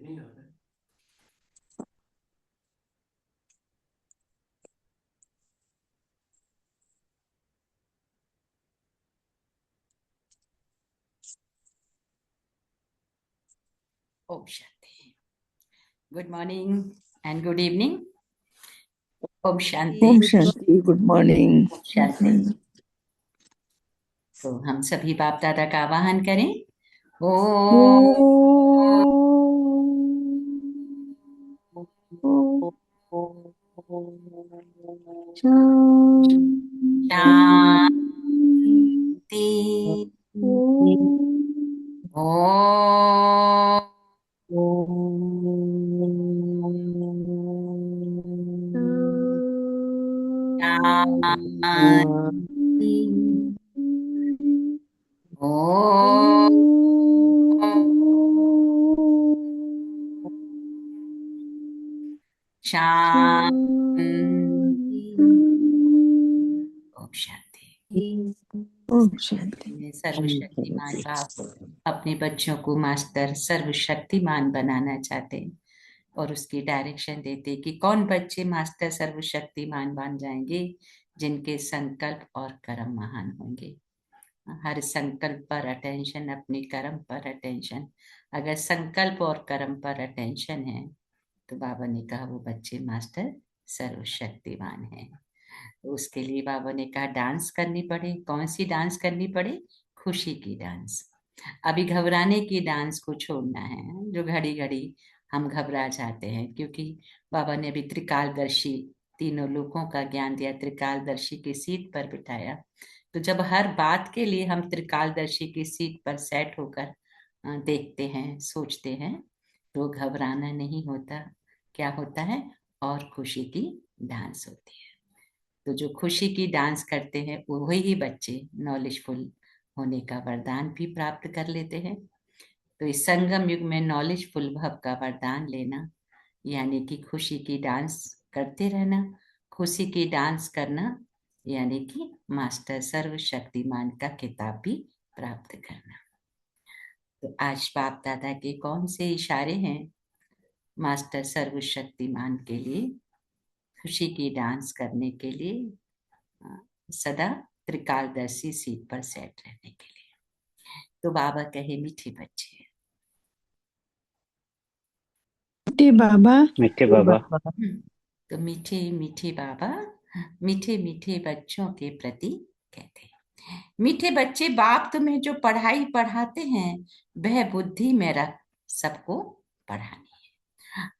Om Shanti. Good morning and good evening. ओम शांति। Om Shanti. Good morning. शांति। तो हम सभी बाप दादा का आवाहन करें। शांति। शांति। ओम शांति। ओम शांति। सर्वशक्तिमान बाप अपने बच्चों को मास्टर सर्वशक्तिमान बनाना चाहते हैं और उसकी डायरेक्शन देते कि कौन बच्चे मास्टर सर्वशक्तिमान बन जाएंगे, जिनके संकल्प और कर्म महान होंगे। हर संकल्प पर अटेंशन, अपने कर्म पर अटेंशन। अगर संकल्प और कर्म पर अटेंशन है तो बाबा ने कहा वो बच्चे मास्टर सर्वशक्तिमान हैं। तो उसके लिए बाबा ने कहा डांस करनी पड़े। कौन सी डांस करनी पड़े? खुशी की डांस। अभी घबराने की डांस को छोड़ना है, जो घड़ी घड़ी हम घबरा जाते हैं, क्योंकि बाबा ने अभी त्रिकालदर्शी तीनों लोगों का ज्ञान दिया, त्रिकालदर्शी की सीट पर बिठाया। तो जब हर बात के लिए हम त्रिकालदर्शी की सीट पर सेट होकर देखते हैं, सोचते हैं, तो घबराना नहीं होता। क्या होता है? और खुशी की डांस होती है। तो जो खुशी की डांस करते हैं वही ही बच्चे नॉलेजफुल होने का वरदान भी प्राप्त कर लेते हैं। तो इस संगम युग में नॉलेजफुल भव का वरदान लेना यानी कि खुशी की डांस करते रहना, खुशी की डांस करना यानी कि मास्टर सर्वशक्तिमान का खिताब भी प्राप्त करना। तो आज बाप दादा के कौन से इशारे हैं मास्टर सर्वशक्तिमान के लिए, खुशी की डांस करने के लिए, सदा त्रिकालदर्शी सीट पर सेट रहने के लिए? तो बाबा कहे मीठे बच्चे, मीठे बाबा। मीठे बाबा। तो मीठे मीठे बाबा मीठे मीठे बच्चों के प्रति कहते हैं, मीठे बच्चे बाप तुम्हें जो पढ़ाई पढ़ाते हैं वह बुद्धि में रख सबको पढ़ानी है।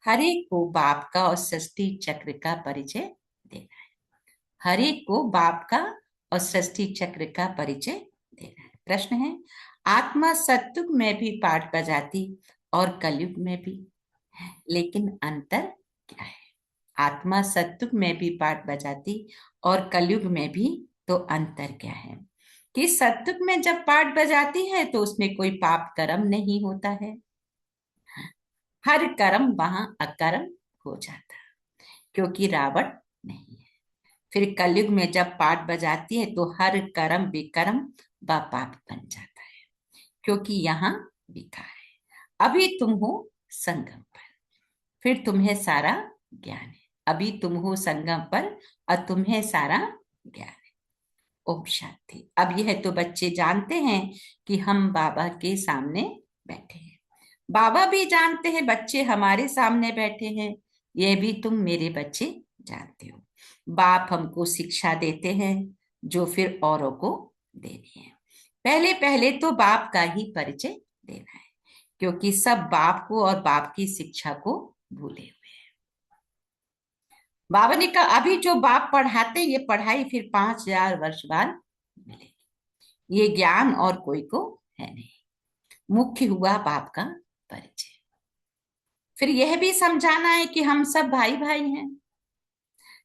हर एक को बाप का और सृष्टि चक्र का परिचय देना है। हर एक को बाप का और सृष्टि चक्र का परिचय देना है। प्रश्न है, आत्मा सतयुग में भी पाठ बजाती और कलयुग में भी, लेकिन अंतर क्या है? आत्मा सतयुग में भी पाठ बजाती और कलयुग में भी, तो अंतर क्या है? कि सतयुग में जब पाठ बजाती है तो उसमें कोई पाप कर्म नहीं होता है, हर कर्म वहां अकर्म हो जाता है, क्योंकि रावण नहीं है। फिर कलयुग में जब पाठ बजाती है तो हर कर्म विकर्म व पाप बन जाता है, क्योंकि यहाँ लिखा है अभी तुम हो संगम पर, फिर तुम्हें सारा ज्ञान है। अभी तुम हो संगम पर और तुम्हें सारा ज्ञान है। ओम शांति। अब यह तो बच्चे जानते हैं कि हम बाबा के सामने बैठे हैं, बाबा भी जानते हैं बच्चे हमारे सामने बैठे हैं, यह भी तुम मेरे बच्चे जानते हो। बाप हमको शिक्षा देते हैं जो फिर औरों को देनी है। पहले पहले तो बाप का ही परिचय देना है, क्योंकि सब बाप को और बाप की शिक्षा को भूले हुए हैं। बाबा ने कहा अभी जो बाप पढ़ाते ये पढ़ाई फिर 5000 वर्ष बाद मिलेगी, ये ज्ञान और कोई को है नहीं। मुख्य हुआ बाप का परिचय। फिर यह भी समझाना है कि हम सब भाई भाई हैं।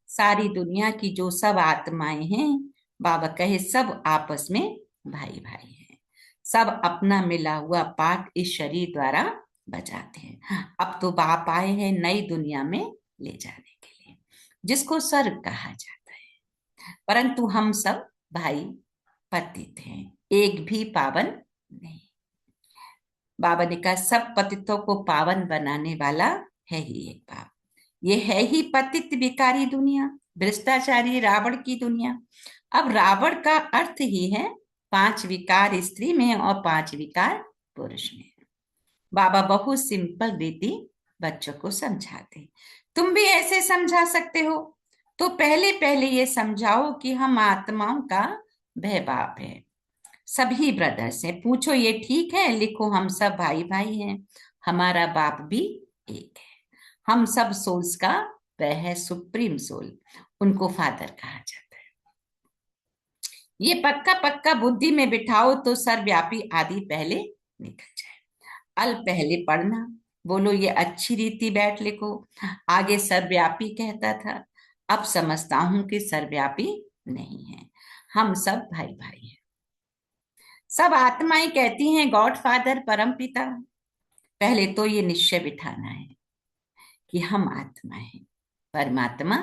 सारी दुनिया की जो सब आत्माएं हैं, बाबा कहे सब आपस में भाई भाई हैं। सब अपना मिला हुआ पाठ इस शरीर द्वारा बजाते हैं। अब तो बाप आए हैं नई दुनिया में ले जाने के लिए, जिसको स्वर्ग कहा जाता है। परंतु हम सब भाई पतित हैं, एक भी पावन नहीं। बाबा ने कहा सब पतितों को पावन बनाने वाला है ही एक बाप। ये है ही पतित विकारी दुनिया, भ्रष्टाचारी रावण की दुनिया। अब रावण का अर्थ ही है 5 विकार स्त्री में और 5 विकार पुरुष में। बाबा बहुत सिंपल रीति बच्चों को समझाते। तुम भी ऐसे समझा सकते हो। तो पहले पहले ये समझाओ कि हम आत्माओं का वह बाप है, सभी ब्रदर्स हैं। पूछो ये ठीक है? लिखो हम सब भाई भाई हैं, हमारा बाप भी एक है। हम सब सोल्स का वह है सुप्रीम सोल, उनको फादर कहा जाता है। ये पक्का पक्का बुद्धि में बिठाओ तो सर्वव्यापी आदि पहले निकल जाए। अल पहले पढ़ना, बोलो ये अच्छी रीति बैठ लिखो। आगे सर्वव्यापी कहता था, अब समझता हूं कि सर्वव्यापी नहीं है, हम सब भाई भाई हैं। सब आत्माएं कहती हैं गॉड फादर परम पिता। पहले तो ये निश्चय बिठाना है कि हम आत्मा हैं, परमात्मा।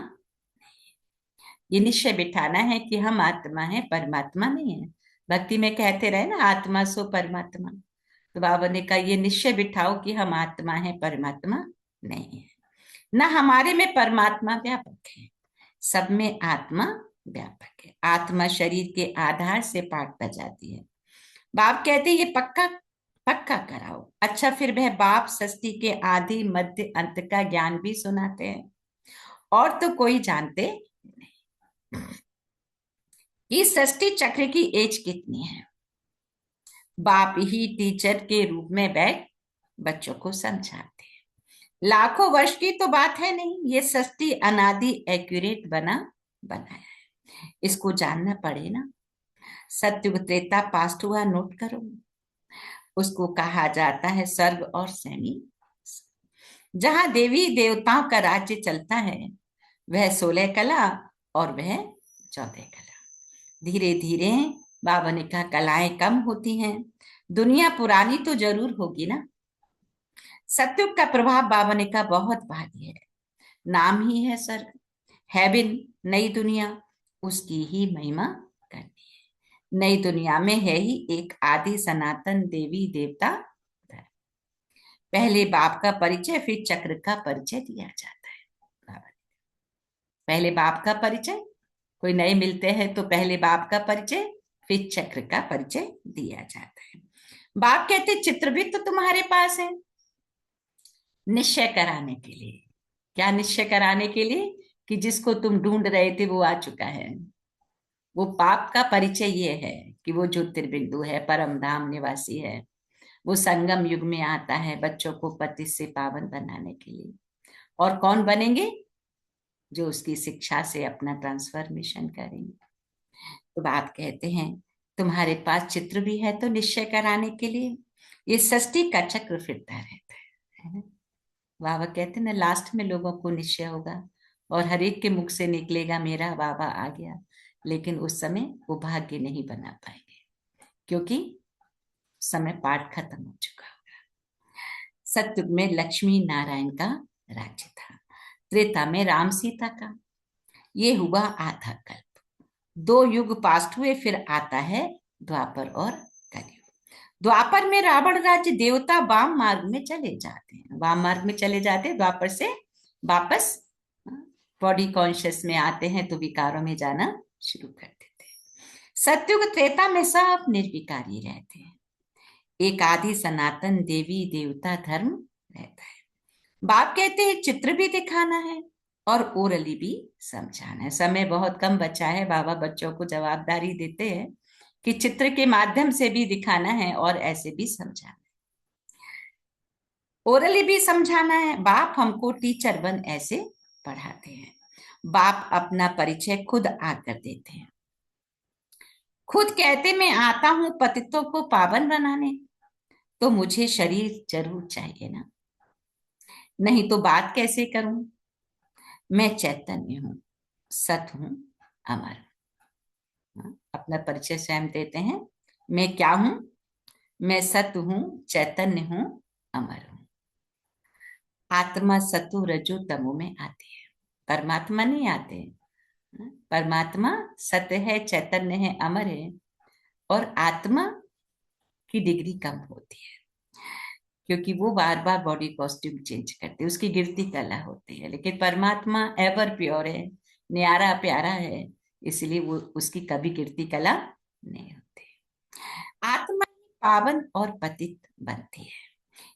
ये निश्चय बिठाना है कि हम आत्मा है, परमात्मा नहीं है। भक्ति में कहते रहे ना, आत्मा सो परमात्मा। तो बाबा ने कहा ये निश्चय बिठाओ कि हम आत्मा है, परमात्मा नहीं है। ना हमारे में परमात्मा व्यापक है, सब में आत्मा व्यापक है। आत्मा शरीर के आधार से पाठ बजाती है। बाप कहते ये पक्का पक्का कराओ। अच्छा, फिर वह बाप सृष्टि के आदि मध्य अंत का ज्ञान भी सुनाते हैं, और तो कोई जानते नहीं कि सृष्टि चक्र की एज कितनी है। बाप ही टीचर के रूप में बैठ बच्चों को समझाते हैं। लाखों वर्ष की तो बात है नहीं, ये सृष्टि अनादि एक्यूरेट बनाया है, इसको जानना पड़े ना। सत्युग त्रेता पास्ट हुआ, नोट करो। उसको कहा जाता है स्वर्ग और सैनी। जहां देवी देवताओं का राज्य चलता है, वह 16 कला और वह 14 कला। धीरे धीरे बाबा ने कहा कलाएं कम होती हैं, दुनिया पुरानी तो जरूर होगी ना। सत्युग का प्रभाव बाबा ने कहा बहुत भारी है। नाम ही है स्वर्ग, हेवन, नई दुनिया, उसकी ही महिमा करनी है। नई दुनिया में है ही एक आदि सनातन देवी देवता धर्म। पहले बाप का परिचय, फिर चक्र का परिचय दिया जाता है। पहले बाप का परिचय, कोई नए मिलते हैं तो पहले बाप का परिचय, फिर चक्र का परिचय दिया जाता है। बाप कहते चित्र भी तो तुम्हारे पास है, निश्चय कराने के लिए। क्या निश्चय कराने के लिए? कि जिसको तुम ढूंढ रहे थे वो आ चुका है। वो पाप का परिचय ये है कि वो ज्योतिर्बिंदु है, परम धाम निवासी है। वो संगम युग में आता है बच्चों को पति से पावन बनाने के लिए। और कौन बनेंगे? जो उसकी शिक्षा से अपना ट्रांसफॉर्मेशन करेंगे। तो बाप कहते हैं तुम्हारे पास चित्र भी है तो निश्चय कराने के लिए। ये सृष्टि का चक्र फिरता रहता है ना? बाबा कहते हैं ना, लास्ट में लोगों को निश्चय होगा और हर एक के मुख से निकलेगा मेरा बाबा आ गया। लेकिन उस समय वो भाग्य नहीं बना पाएंगे, क्योंकि समय पाठ खत्म हो चुका होगा। सतयुग में लक्ष्मी नारायण का राज्य था, त्रेता में राम सीता का। ये हुआ आधा कल्प। 2 युग पास्ट हुए, फिर आता है द्वापर और कलयुग। द्वापर में रावण राज्य, देवता वाम मार्ग में चले जाते हैं, वाम मार्ग में चले जाते हैं, द्वापर से वापस बॉडी कॉन्शियस में आते हैं तो विकारों में जाना शुरू कर देते हैं। सतयुग त्रेता में सब निर्विकारी रहते हैं, एक आदि सनातन देवी देवता धर्म रहता है। बाप कहते हैं चित्र भी दिखाना है और ओरली भी समझाना है। समय बहुत कम बचा है, बाबा बच्चों को जवाबदारी देते हैं कि चित्र के माध्यम से भी दिखाना है और ऐसे भी समझाना है, ओरली भी समझाना है। बाप हमको टीचर बन ऐसे पढ़ाते हैं। बाप अपना परिचय खुद आकर देते हैं, खुद कहते मैं आता हूं पतितों को पावन बनाने। तो मुझे शरीर जरूर चाहिए ना, नहीं तो बात कैसे करूं। मैं चैतन्य हूं, सत हूं, अमर हूं। अपना परिचय स्वयं देते हैं। मैं क्या हूं? मैं सत्य हूं, चैतन्य हूं, अमर हूं। आत्मा सतु रजु तमो में आती है, परमात्मा नहीं आते। परमात्मा सत्य है, चैतन्य है, अमर है, और आत्मा की डिग्री कम होती है। क्योंकि वो बार बार बॉडी कॉस्ट्यूम चेंज करते, उसकी गिरती कला होती है। लेकिन परमात्मा एवर प्योर है, न्यारा प्यारा है, इसलिए वो उसकी कभी गिरती कला नहीं होती। आत्मा पावन और पतित बनती है,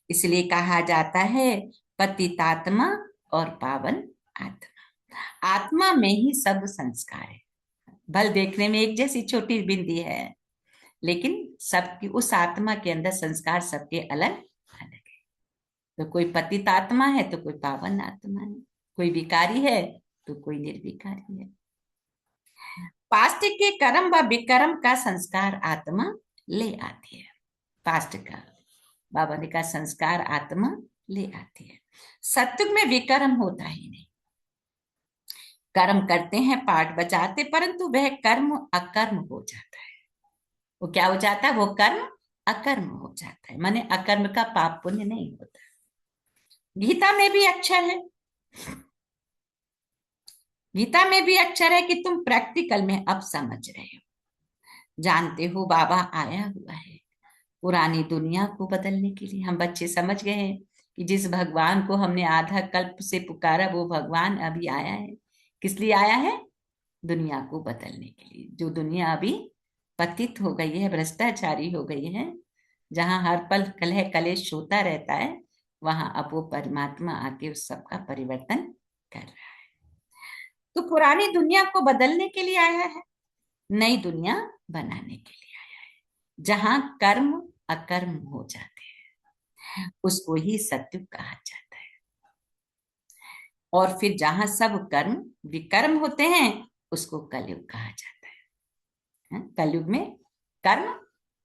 इसलिए कहा जाता है पतितात्मा और पावन आत्मा। आत्मा में ही सब संस्कार है। बल देखने में एक जैसी छोटी बिंदी है, लेकिन सबकी उस आत्मा के अंदर संस्कार सबके अलग अलग है। तो कोई पतित आत्मा है तो कोई पावन आत्मा है, कोई विकारी है तो कोई निर्विकारी है। पास्ट के कर्म व विकर्म का संस्कार आत्मा ले आती है। पास्ट का बाबा ने कहा संस्कार आत्मा ले आती है। सत्युग में विकर्म होता ही नहीं। कर्म करते हैं, पाठ बजाते, परंतु वह कर्म अकर्म हो जाता है। वो क्या हो जाता है? वो कर्म अकर्म हो जाता है, माने अकर्म का पाप पुण्य नहीं होता। गीता में भी अक्षर है, गीता में भी अक्षर है कि तुम प्रैक्टिकल में अब समझ रहे हो, जानते हो बाबा आया हुआ है पुरानी दुनिया को बदलने के लिए। हम बच्चे समझ गए हैं कि जिस भगवान को हमने आधा कल्प से पुकारा वो भगवान अभी आया है। किस लिए आया है? दुनिया को बदलने के लिए। जो दुनिया अभी पतित हो गई है, भ्रष्टाचारी हो गई है, जहां हर पल कलह कलेश होता रहता है, वहां अब वो परमात्मा आके उस सबका परिवर्तन कर रहा है। तो पुरानी दुनिया को बदलने के लिए आया है, नई दुनिया बनाने के लिए आया है, जहां कर्म अकर्म हो जाते हैं, उसको ही सत्युग कहा जाता है। और फिर जहां सब कर्म विकर्म होते हैं, उसको कलयुग कहा जाता है। कलयुग में कर्म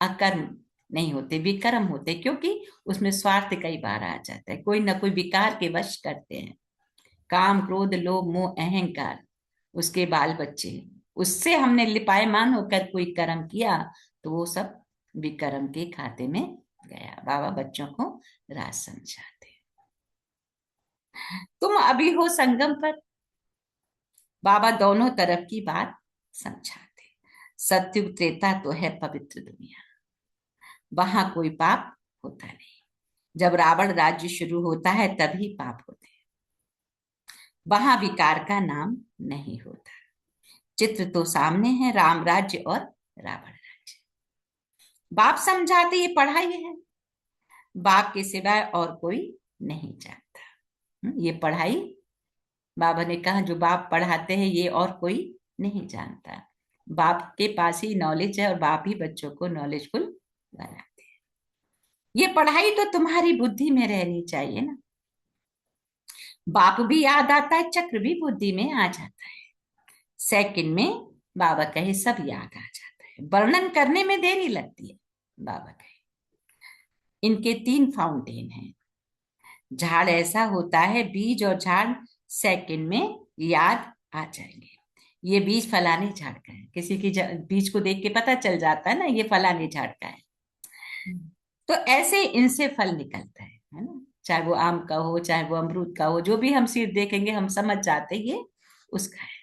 अकर्म नहीं होते, विकर्म होते, क्योंकि उसमें स्वार्थ कई बार आ जाता है। कोई ना कोई विकार के वश करते हैं, काम क्रोध लोभ मोह अहंकार, उसके बाल बच्चे, उससे हमने लिपायमान होकर कोई कर्म किया तो वो सब विकर्म के खाते में गया। बाबा बच्चों को राज समझाते। तुम अभी हो संगम पर, बाबा दोनों तरफ की बात समझाते। सत्युग त्रेता तो है पवित्र दुनिया, वहां कोई पाप होता नहीं। जब रावण राज्य शुरू होता है तभी पाप होते हैं, वहां विकार का नाम नहीं होता। चित्र तो सामने है, राम राज्य और रावण राज्य। बाप समझाते ये पढ़ाई है, बाप के सिवाय और कोई नहीं जानता। ये पढ़ाई बाबा ने कहा जो बाप पढ़ाते हैं ये और कोई नहीं जानता। बाप के पास ही नॉलेज है और बाप ही बच्चों को नॉलेजफुल बनाते हैं। ये पढ़ाई तो तुम्हारी बुद्धि में रहनी चाहिए ना। बाप भी याद आता है, चक्र भी बुद्धि में आ जाता है, सेकंड में बाबा कहे सब याद आ जाता है, वर्णन करने में देरी लगती है। बाबा कहे इनके 3 फाउंटेन हैं। झाड़ ऐसा होता है, बीज और झाड़ सेकंड में याद आ जाएंगे। ये बीज फलाने झाड़ का है, किसी की बीज को देख के पता चल जाता है ना ये फलाने झाड़ का है। तो ऐसे इनसे फल निकलता है ना, चाहे वो आम का हो चाहे वो अमरूद का हो, जो भी हम सीड देखेंगे हम समझ जाते ये उसका है।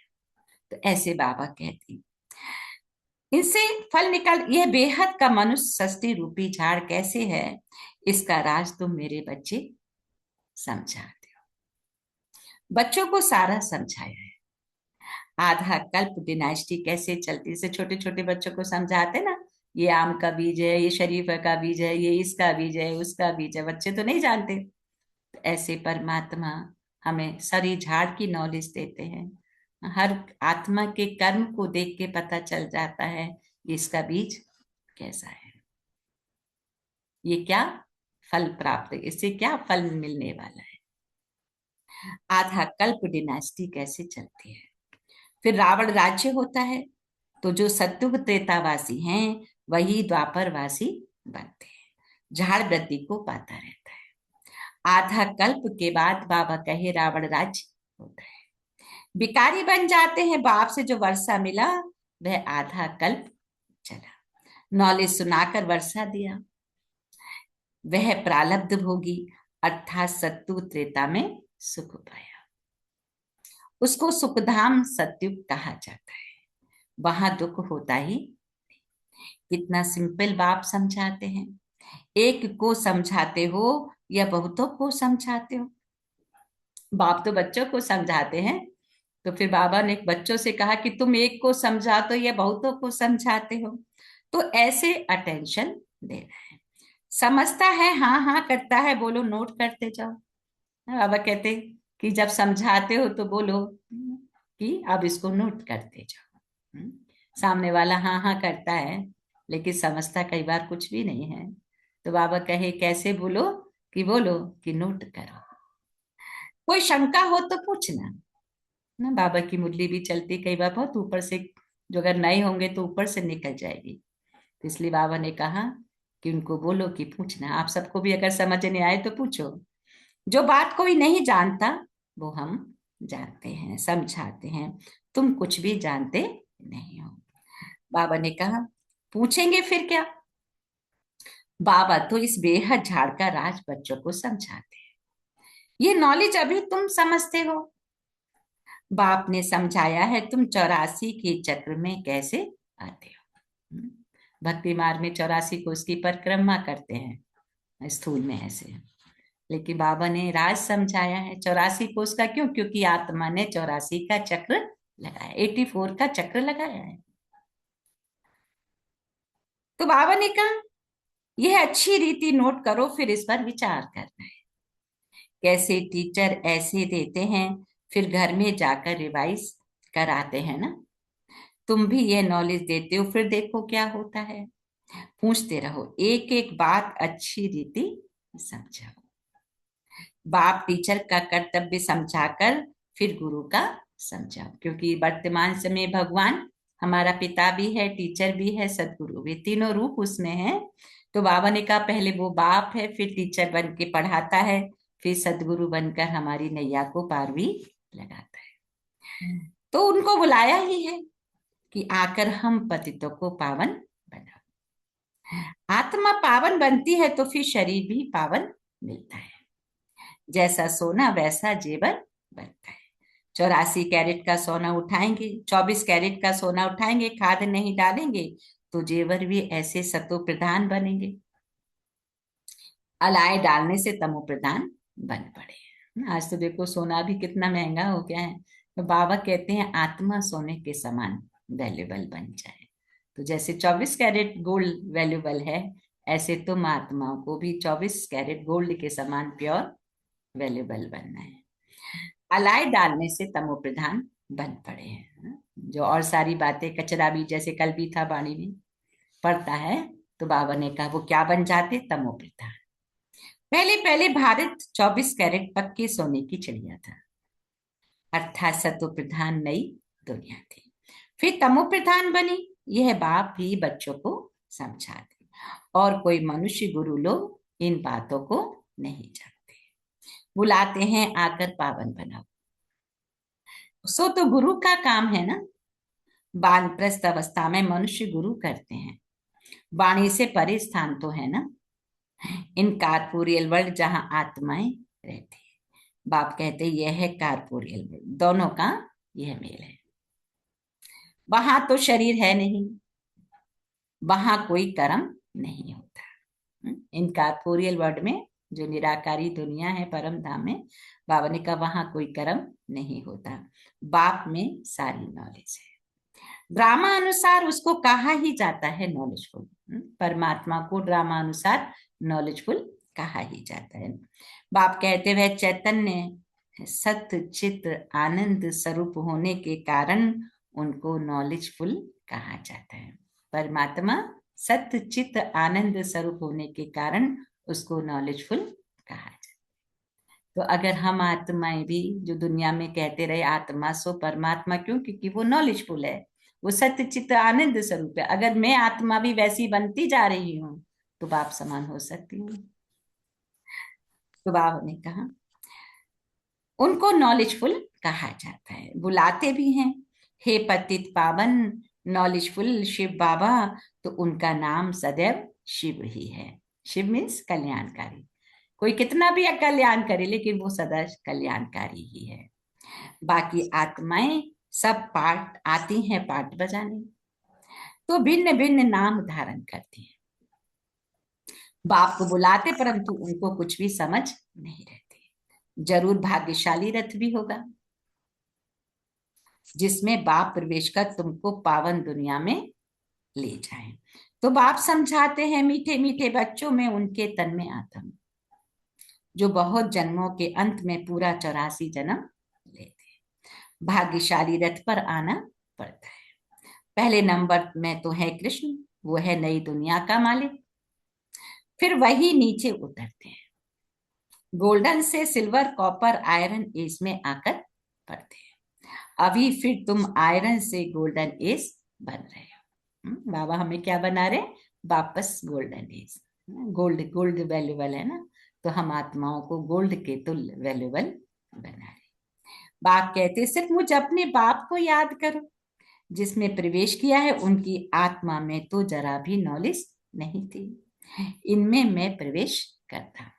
तो ऐसे बाबा कहते हैं इनसे फल निकल। यह बेहद का मनुष्य षष्ठी रूपी झाड़ कैसे है, इसका राज तुम मेरे बच्चे समझाते हो। बच्चों को सारा समझाया है। आधा कल्प डिनाइस्टी कैसे चलती, से छोटे छोटे बच्चों को समझाते ना, ये आम का बीज है, ये शरीफा का बीज है, ये इसका बीज है, उसका बीज है, बच्चे तो नहीं जानते। तो ऐसे परमात्मा हमें सारी झाड़ की नॉलेज देते हैं। हर आत्मा के कर्म को देख के पता चल जाता है इसका बीज कैसा है, ये क्या फल प्राप्त, इससे क्या फल मिलने वाला है। आधा कल्प डिनास्टी कैसे चलती है। फिर रावण राज्य होता है, तो जो सत्युग त्रेतावासी हैं वही द्वापरवासी बनते हैं, झाड़ वृद्धि को पाता रहता है। आधा कल्प के बाद बाबा कहे रावण राज्य होता है, भिखारी बन जाते हैं। बाप से जो वर्षा मिला वह आधा कल्प चला, नॉलेज सुनाकर वर्षा दिया, वह प्रालब्ध भोगी अर्थात सत्युग त्रेता में सुख पाया, उसको सुखधाम सत्युग कहा जाता है। वहां दुख होता ही। इतना सिंपल बाप समझाते हैं। एक को समझाते हो या बहुतों को समझाते हो? बाप तो बच्चों को समझाते हैं, तो फिर बाबा ने बच्चों से कहा कि तुम एक को समझाते हो या बहुतों को समझाते हो? तो ऐसे अटेंशन देना है। समझता है, हाँ हाँ करता है, बोलो नोट करते जाओ। बाबा कहते कि जब समझाते हो तो बोलो कि अब इसको नोट करते जाओ। सामने वाला हाँ हाँ करता है लेकिन समझता कई बार कुछ भी नहीं है, तो बाबा कहे कैसे बोलो? कि बोलो कि नोट करो। कोई शंका हो तो पूछना ना। बाबा की मुरली भी चलती कई बार बहुत ऊपर से, जो अगर नए होंगे तो ऊपर से निकल जाएगी। तो इसलिए बाबा ने कहा कि उनको बोलो कि पूछना। आप सबको भी अगर समझ नहीं आए तो पूछो। जो बात कोई नहीं जानता वो हम जानते हैं, समझाते हैं। तुम कुछ भी जानते नहीं हो। बाबा ने कहा पूछेंगे फिर क्या? बाबा तो इस बेहद झाड़ का राज बच्चों को समझाते हैं। ये नॉलेज अभी तुम समझते हो। बाप ने समझाया है तुम 84 के चक्र में कैसे आते हो। भक्ति मार्ग में 84 को उसकी परिक्रमा करते हैं स्थूल में ऐसे। लेकिन बाबा ने राज समझाया है 84 को उसका, क्यों? क्योंकि आत्मा ने 84 का चक्र लगाया, 84 का चक्र लगाया है। तो बाबा ने कहा यह अच्छी रीति नोट करो, फिर इस पर विचार करना है। कैसे टीचर ऐसे देते हैं, फिर घर में जाकर रिवाइज कराते हैं ना। तुम भी ये नॉलेज देते हो, फिर देखो क्या होता है। पूछते रहो, एक एक बात अच्छी रीति समझाओ। बाप टीचर का कर्तव्य समझाकर फिर गुरु का समझाओ, क्योंकि वर्तमान समय भगवान हमारा पिता भी है, टीचर भी है, सदगुरु भी, तीनों रूप उसमें है। तो बाबा ने कहा पहले वो बाप है, फिर टीचर बन के पढ़ाता है, फिर सदगुरु बनकर हमारी नैया को पार भी लगाता है। तो उनको बुलाया ही है कि आकर हम पतितों को पावन बनाओ। आत्मा पावन बनती है तो फिर शरीर भी पावन मिलता है। जैसा सोना वैसा जेवर बनता है। 84 कैरेट का सोना उठाएंगे, 24 कैरेट का सोना उठाएंगे, खाद नहीं डालेंगे तो जेवर भी ऐसे सतो प्रधान बनेंगे। अलाय डालने से तमो प्रधान बन पड़े। आज तो देखो सोना भी कितना महंगा हो गया है। तो बाबा कहते हैं आत्मा सोने के समान वैल्यूबल बन जाए। तो जैसे 24 कैरेट गोल्ड वैल्यूबल है, ऐसे तुम आत्माओं को भी 24 कैरेट गोल्ड के समान प्योर वैल्यूबल बनना है। अलाय डालने से तमो प्रधान बन पड़े हैं। जो और सारी बातें कचरा भी, जैसे कल भी था वाणी में पड़ता है, तो बाबा ने कहा वो क्या बन जाते? तमो प्रधान। पहले पहले भारत 24 कैरेट पक्के सोने की चिड़िया था, अर्थात सतो प्रधान नई दुनिया थी। फिर तमो प्रधान बनी। यह बाप भी बच्चों को समझाते, और कोई मनुष्य गुरु लोग इन बातों को नहीं जानते, बुलाते हैं आकर पावन बनाओ। सो तो गुरु का काम है ना। वानप्रस्थ अवस्था में मनुष्य गुरु करते हैं। वाणी से परे स्थान तो है ना। इन कारपोरियल वर्ल्ड जहां आत्माएं रहती है, बाप कहते यह है कारपोरियल वर्ल्ड, दोनों का यह मेल है। वहां तो शरीर है नहीं, वहां कोई कर्म नहीं होता। इन कारपोरियल वर्ल्ड में जो निराकारी दुनिया है परम धाम में, बाबा ने कहा वहां कोई कर्म नहीं होता। बाप में सारी नॉलेज है। ड्रामा अनुसार उसको कहा ही जाता है नॉलेजफुल। परमात्मा को ड्रामा अनुसार नॉलेजफुल कहा ही जाता है। बाप कहते हुए चैतन्य सत्य चित आनंद स्वरूप होने के कारण उनको नॉलेजफुल कहा जाता है। परमात्मा सत्य चित आनंद स्वरूप होने के कारण उसको नॉलेजफुल कहा जाता है। तो अगर हम आत्माएं भी जो दुनिया में कहते रहे आत्मा सो परमात्मा, क्यों? क्योंकि वो नॉलेजफुल है, वो सत्य चित्त आनंद स्वरूप है। अगर मैं आत्मा भी वैसी बनती जा रही हूं तो बाप समान हो सकती हूँ। तो बाबा ने कहा उनको नॉलेजफुल कहा जाता है, बुलाते भी हैं हे पतित पावन नॉलेजफुल शिव बाबा। तो उनका नाम सदैव शिव ही है। शिव मीन्स कल्याणकारी। कोई कितना भी अकल्याण करे लेकिन वो सदा कल्याणकारी ही है। बाकी आत्माएं सब पाठ आती हैं पाठ बजाने, तो भिन्न भिन्न नाम धारण करती हैं। बाप को बुलाते परंतु उनको कुछ भी समझ नहीं रहती। जरूर भाग्यशाली रथ भी होगा जिसमें बाप प्रवेश कर तुमको पावन दुनिया में ले जाए। तो बाप समझाते हैं, मीठे मीठे बच्चों में उनके तन में आत्म, जो बहुत जन्मों के अंत में पूरा 84 जन्म लेते। भाग्यशाली रथ पर आना पड़ता है। पहले नंबर में तो है कृष्ण, वो है नई दुनिया का मालिक। फिर वही नीचे उतरते हैं, गोल्डन से सिल्वर कॉपर आयरन एज में आकर पड़ते हैं। अभी फिर तुम आयरन से गोल्डन एज बन रहे हो। बाबा हमें क्या बना रहे? वापस golden age. Gold gold valuable है ना, तो हम आत्माओं को गोल्ड के तुल्य वैल्यूबल बना रहे। बाप कहते सिर्फ मुझे अपने बाप को याद करो, जिसमें प्रवेश किया है उनकी आत्मा में तो जरा भी नॉलेज नहीं थी, इनमें मैं प्रवेश करता,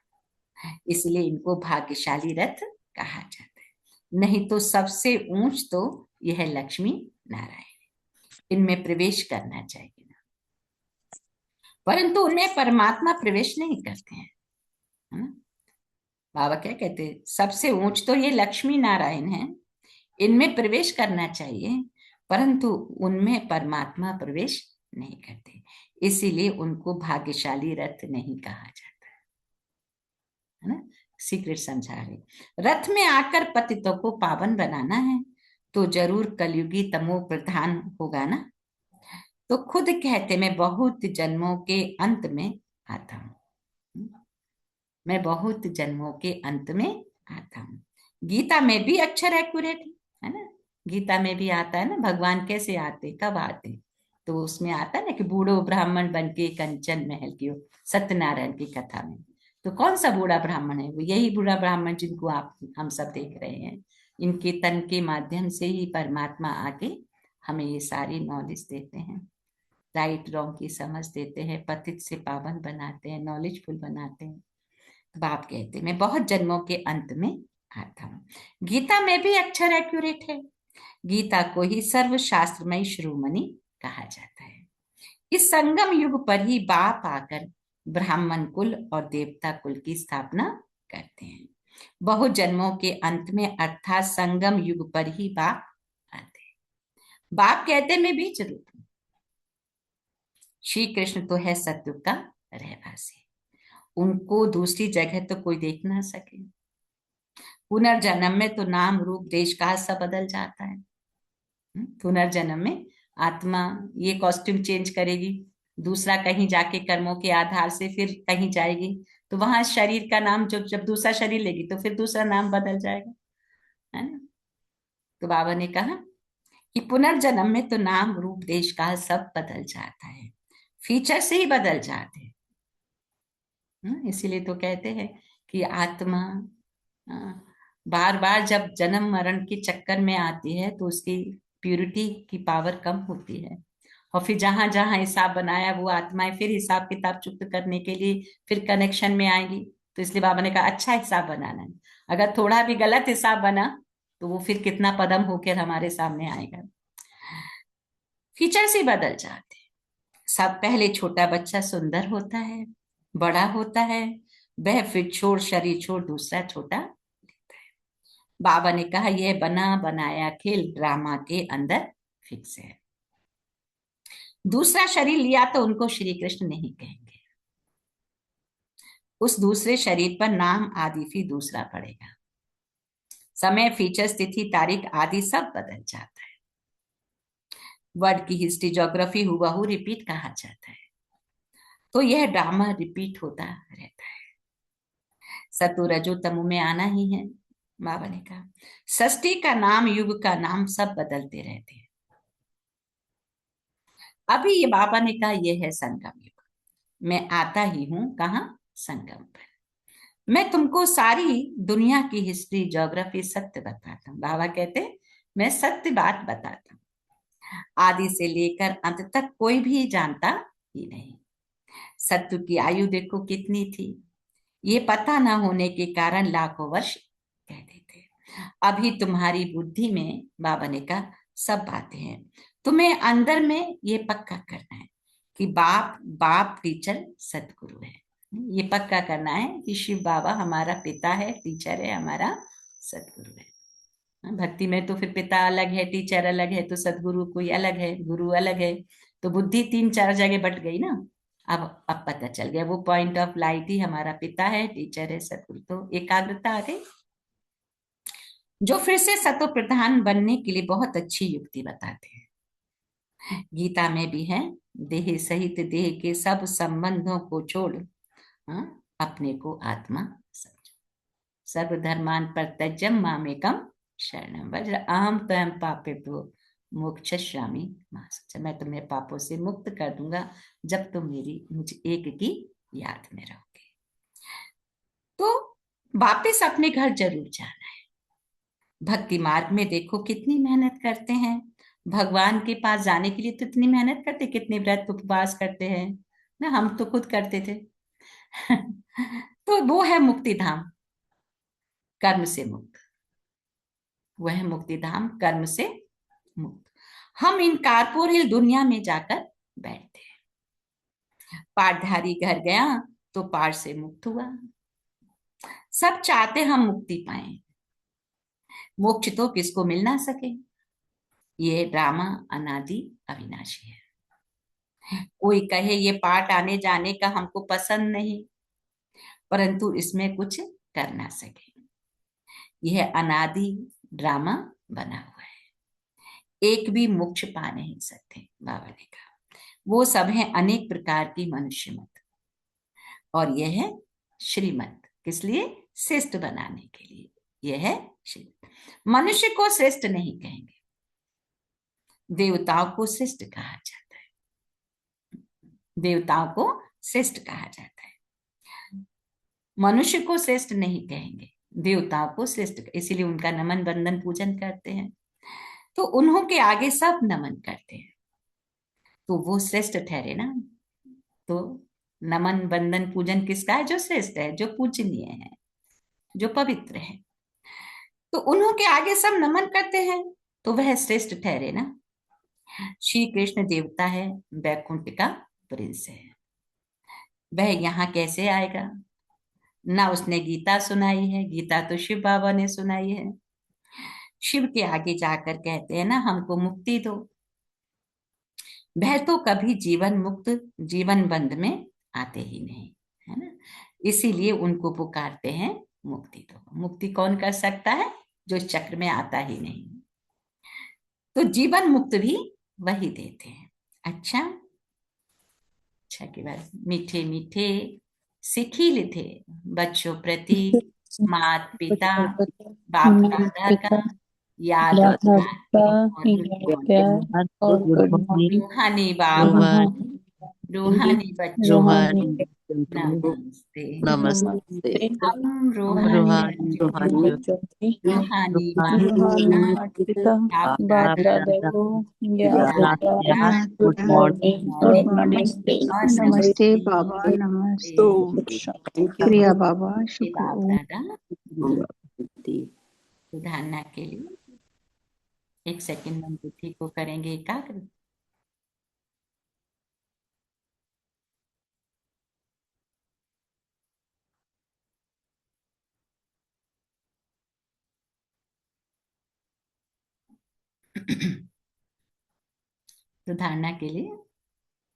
इसलिए इनको भाग्यशाली रथ कहा जाता है। नहीं तो सबसे ऊंच तो यह लक्ष्मी नारायण, इनमें प्रवेश करना चाहिए ना, परंतु उनमें परमात्मा प्रवेश नहीं करते हैं, है ना। बाबा क्या कहते हैं? सबसे ऊंच तो ये लक्ष्मी नारायण है, इनमें प्रवेश करना चाहिए, परंतु उनमें परमात्मा प्रवेश नहीं करते, इसीलिए उनको भाग्यशाली रथ नहीं कहा जाता है ना। सीक्रेट समझा रहे, रथ में आकर पतितों को पावन बनाना है तो जरूर कलयुगी तमो प्रधान होगा ना। तो खुद कहते मैं बहुत जन्मों के अंत में आता हूं, मैं बहुत जन्मों के अंत में आता हूं। गीता में भी अक्षर एक्यूरेट है ना, गीता में भी आता है ना भगवान कैसे आते, कब आते। तो उसमें आता है ना कि बूढ़ो ब्राह्मण बन के कंचन महल की ओर, सत्यनारायण की कथा में। तो कौन सा बूढ़ा ब्राह्मण है? वो यही बूढ़ा ब्राह्मण जिनको आप हम सब देख रहे हैं। इनके तन के माध्यम से ही परमात्मा आके हमें ये सारी नॉलेज देते हैं, राइट रॉन्ग की समझ देते हैं, पतित से पावन बनाते हैं, नॉलेजफुल बनाते हैं। बाप कहते मैं बहुत जन्मों के अंत में आता हूँ। गीता में भी अक्षर एक्यूरेट है, गीता को ही सर्वशास्त्रमय शिरोमणि कहा जाता है। इस संगम युग पर ही बाप आकर ब्राह्मण कुल और देवता कुल की स्थापना करते हैं। बहुत जन्मों के अंत में अर्थात संगम युग पर ही बाप आते हैं। बाप कहते मैं बीज रूप हूं, श्री कृष्ण तो है सत्युग का रहवासी, उनको दूसरी जगह तो कोई देख ना सके। पुनर्जन्म में तो नाम रूप देश काल सब बदल जाता है। पुनर्जन्म में आत्मा ये कॉस्ट्यूम चेंज करेगी, दूसरा कहीं जाके कर्मों के आधार से फिर कहीं जाएगी, तो वहां शरीर का नाम जब जब दूसरा शरीर लेगी तो फिर दूसरा नाम बदल जाएगा, है ना। तो बाबा ने कहा कि पुनर्जन्म में तो नाम रूप देश काल सब बदल जाता है, फीचर से ही बदल जाते हैं। इसीलिए तो कहते हैं कि आत्मा बार बार जब जन्म मरण के चक्कर में आती है तो उसकी प्यूरिटी की पावर कम होती है, और फिर जहां जहां हिसाब बनाया वो आत्माएं फिर हिसाब किताब चुक्त करने के लिए फिर कनेक्शन में आएंगी। तो इसलिए बाबा ने कहा अच्छा हिसाब बनाना है, अगर थोड़ा भी गलत हिसाब बना तो वो फिर कितना पदम होकर हमारे सामने आएगा। फीचर से बदल जाते हैं। सब पहले छोटा बच्चा सुंदर होता है, बड़ा होता है, वह फिर छोड़ शरीर छोड़ दूसरा छोटा। बाबा ने कहा यह बना बनाया खेल ड्रामा के अंदर फिक्स है, दूसरा शरीर लिया तो उनको श्री कृष्ण नहीं कहेंगे, उस दूसरे शरीर पर नाम आदि भी दूसरा पड़ेगा। समय फीचर्स तिथि तारीख आदि सब बदल जाता है। वर्ड की हिस्ट्री ज्योग्राफी हुबहू रिपीट कहा जाता है, तो यह ड्रामा रिपीट होता रहता है। सतो रजो तमो में आना ही है। बाबा ने कहा षष्ठी का नाम युग का नाम सब बदलते रहते हैं। अभी ये बाबा ने कहा यह है संगम युग, मैं आता ही हूं कहा संगम पर, मैं तुमको सारी दुनिया की हिस्ट्री ज्योग्राफी सत्य बताता हूँ। बाबा कहते मैं सत्य बात बताता हूँ, आदि से लेकर अंत तक कोई भी जानता ही नहीं। सत्य की आयु देखो कितनी थी, ये पता ना होने के कारण लाखों वर्ष कहते थे। अभी तुम्हारी बुद्धि में बाबा ने कहा सब बातें हैं, तुम्हें अंदर में ये पक्का करना है कि बाप बाप टीचर सतगुरु है, ये पक्का करना है कि शिव बाबा हमारा पिता है, टीचर है, हमारा सदगुरु है। भक्ति में तो फिर पिता अलग है, टीचर अलग है, तो सदगुरु कोई अलग है, गुरु अलग है, तो बुद्धि 3-4 जगह बट गई ना। अब पता चल गया, वो पॉइंट ऑफ लाइट ही हमारा पिता है, टीचर है, सदगुरु, तो एकाग्रता आ गई। जो फिर से सतो प्रधान बनने के लिए बहुत अच्छी युक्ति बताते हैं। गीता में भी है, देह सहित देह के सब संबंधों को छोड़, हाँ, अपने को आत्मा समझो। सर्वधर्मान परित्यज्य मामेकम शरणम व्रज अहम त्वं पापेभ्यो मोक्षयिष्यामि मा शुचः। मैं तुम्हें पापों से मुक्त कर दूंगा जब तुम मेरी मुझ एक की याद में रहोगे। तो वापिस अपने घर जरूर जाना है। भक्ति मार्ग में देखो कितनी मेहनत करते हैं, भगवान के पास जाने के लिए तो इतनी मेहनत करते, कितने व्रत उपवास करते हैं ना, हम तो खुद करते थे। तो वो है मुक्ति धाम, कर्म से मुक्त। वह है मुक्ति धाम, कर्म से मुक्त। हम इन कारपोरेल दुनिया में जाकर बैठते हैं। पाठधारी घर गया तो पाठ से मुक्त हुआ। सब चाहते हम मुक्ति पाए, मोक्ष तो किसको मिल ना सके। ये ड्रामा अनादि अविनाशी है। कोई कहे ये पाठ आने जाने का हमको पसंद नहीं, परंतु इसमें कुछ कर ना सके। यह अनादि ड्रामा बना हुआ है। एक भी मोक्ष पा नहीं सकते, बाबा ने कहा। वो सब है अनेक प्रकार की मनुष्य मत, और यह है श्रीमत, किस लिए? श्रेष्ठ बनाने के लिए। यह है श्री। मनुष्य को श्रेष्ठ नहीं कहेंगे, देवताओं को श्रेष्ठ कहा जाता है। देवताओं को श्रेष्ठ कहा जाता है, मनुष्य को श्रेष्ठ नहीं कहेंगे, देवताओं को श्रेष्ठ, इसीलिए उनका नमन बंदन पूजन करते हैं। तो उन्हों के आगे सब नमन करते हैं, तो वो श्रेष्ठ ठहरे ना। तो नमन बंदन पूजन किसका है? जो श्रेष्ठ है, जो पूजनीय है, जो पवित्र है। तो उन्हों के आगे सब नमन करते हैं, तो वह श्रेष्ठ ठहरे ना। श्री कृष्ण देवता है, वैकुंठ का प्रिंस है। वह यहाँ कैसे आएगा? ना उसने गीता सुनाई है, गीता तो शिव बाबा ने सुनाई है। शिव के आगे जाकर कहते हैं ना, हमको मुक्ति दो। वह तो कभी जीवन मुक्त, जीवन बंध में आते ही नहीं, है ना। इसीलिए उनको पुकारते हैं मुक्ति दो। मुक्ति कौन कर सकता है? जो इस चक्र में आता ही नहीं। तो जीवन मुक्त भी वही देते हैं। अच्छा, अच्छा के बाद मीठे मीठे सिखिल थे बच्चों प्रति, मात पिता बाप दादा का याद प्यार और गुड मॉर्निंग। और गुड मॉर्निंग। रूहानी बाबा, रूहानी बच्चों, नमस्ते। नमस्ते। हम रूहानी रूहानी बच्चों, रूहानी माता माता बाप बाप दादा दादा को याद प्यार, गुड गुड मॉर्निंग और मॉर्निंग नमस्ते। और नमस्ते नमस्ते। बाबा, नमस्ते ओम शांति। प्रिया बाबा, शुक्र बाप ओम। दादा सुधारना के लिए 1 सेकंड हम बुद्धि को करेंगे एकाग्र। सुधारना के लिए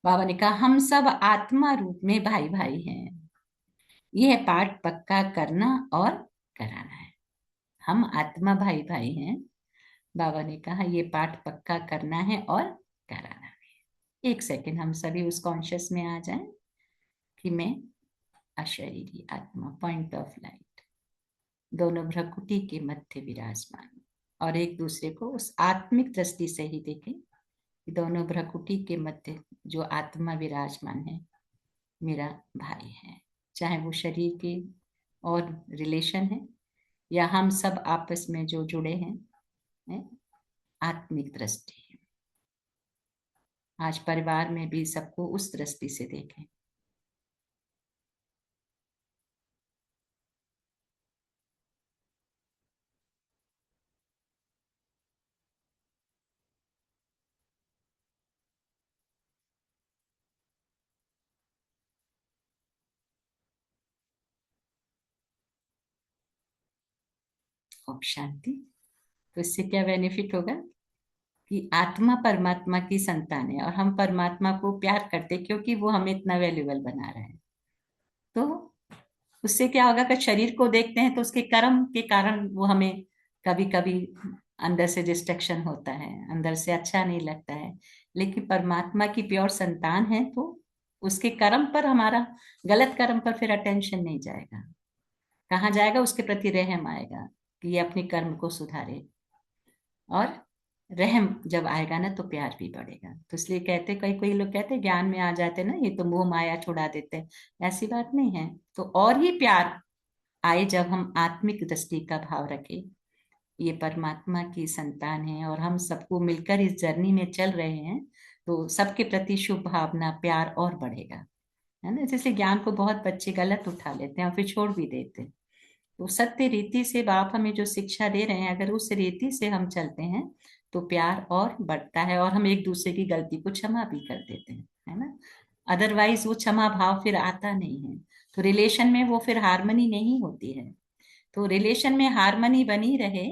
बाबा ने कहा, हम सब आत्मा रूप में भाई भाई हैं। यह पाठ पक्का करना और कराना है। हम आत्मा भाई भाई हैं। बाबा ने कहा ये पाठ पक्का करना है और कराना है। 1 सेकंड हम सभी उस कॉन्शियस में आ जाएं कि मैं अशरीरी आत्मा, पॉइंट ऑफ लाइट, दोनों भ्रकुटी के मध्य विराजमान, और एक दूसरे को उस आत्मिक दृष्टि से ही देखें कि दोनों भ्रकुटी के मध्य जो आत्मा विराजमान है मेरा भाई है। चाहे वो शरीर के और रिलेशन है, या हम सब आपस में जो जुड़े हैं, है? आत्मिक दृष्टि। आज परिवार में भी सबको उस दृष्टि से देखें। ओम शांति। तो इससे क्या बेनिफिट होगा कि आत्मा परमात्मा की संतान है और हम परमात्मा को प्यार करते क्योंकि वो हमें इतना वैल्यूबल बना रहा है। तो उससे क्या होगा कि शरीर को देखते हैं तो उसके कर्म के कारण वो हमें कभी कभी अंदर से डिस्ट्रक्शन होता है, अंदर से अच्छा नहीं लगता है। लेकिन परमात्मा की प्योर संतान है तो उसके कर्म पर, हमारा गलत कर्म पर फिर अटेंशन नहीं जाएगा। कहाँ जाएगा? उसके प्रति रहम आएगा कि ये अपने कर्म को सुधारे। और रहम जब आएगा ना तो प्यार भी बढ़ेगा। तो इसलिए कहते, कई कोई लोग कहते हैं ज्ञान में आ जाते ना ये तो मोह माया छुड़ा देते हैं। ऐसी बात नहीं है। तो और ही प्यार आए जब हम आत्मिक दृष्टि का भाव रखें, ये परमात्मा की संतान है और हम सबको मिलकर इस जर्नी में चल रहे हैं, तो सबके प्रति शुभ भावना प्यार और बढ़ेगा, है ना। जैसे ज्ञान को बहुत बच्चे गलत उठा लेते हैं और फिर छोड़ भी देते हैं। तो सत्य रीति से बाप हमें जो शिक्षा दे रहे हैं, अगर उस रीति से हम चलते हैं तो प्यार और बढ़ता है और हम एक दूसरे की गलती को क्षमा भी कर देते हैं, है ना। अदरवाइज वो क्षमा भाव फिर आता नहीं है, तो रिलेशन में वो फिर हार्मनी नहीं होती है। तो रिलेशन में हार्मनी बनी रहे,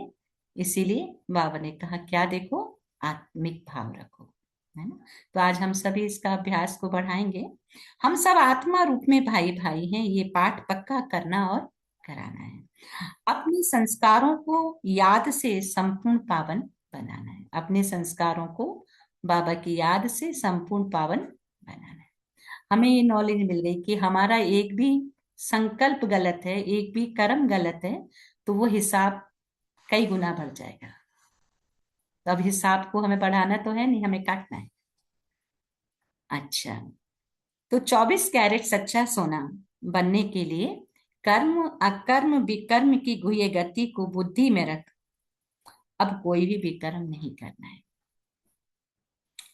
इसीलिए बाबा ने कहा क्या देखो, आत्मिक भाव रखो, है ना। तो आज हम सभी इसका अभ्यास को बढ़ाएंगे। हम सब आत्मा रूप में भाई भाई हैं, ये पाठ पक्का करना और कराना है। अपने संस्कारों को याद से संपूर्ण पावन बनाना है। अपने संस्कारों को बाबा की याद से संपूर्ण पावन बनाना है। हमें ये नॉलेज मिल गई कि हमारा एक भी संकल्प गलत है, एक भी कर्म गलत है, तो वो हिसाब कई गुना बढ़ जाएगा। तो अब हिसाब को हमें बढ़ाना तो है नहीं, हमें काटना है। अच्छा, तो 24 कैरेट सच्चा सोना बनने के लिए कर्म अकर्म विकर्म की गुह्य गति को बुद्धि में रख अब कोई भी विकर्म नहीं करना है।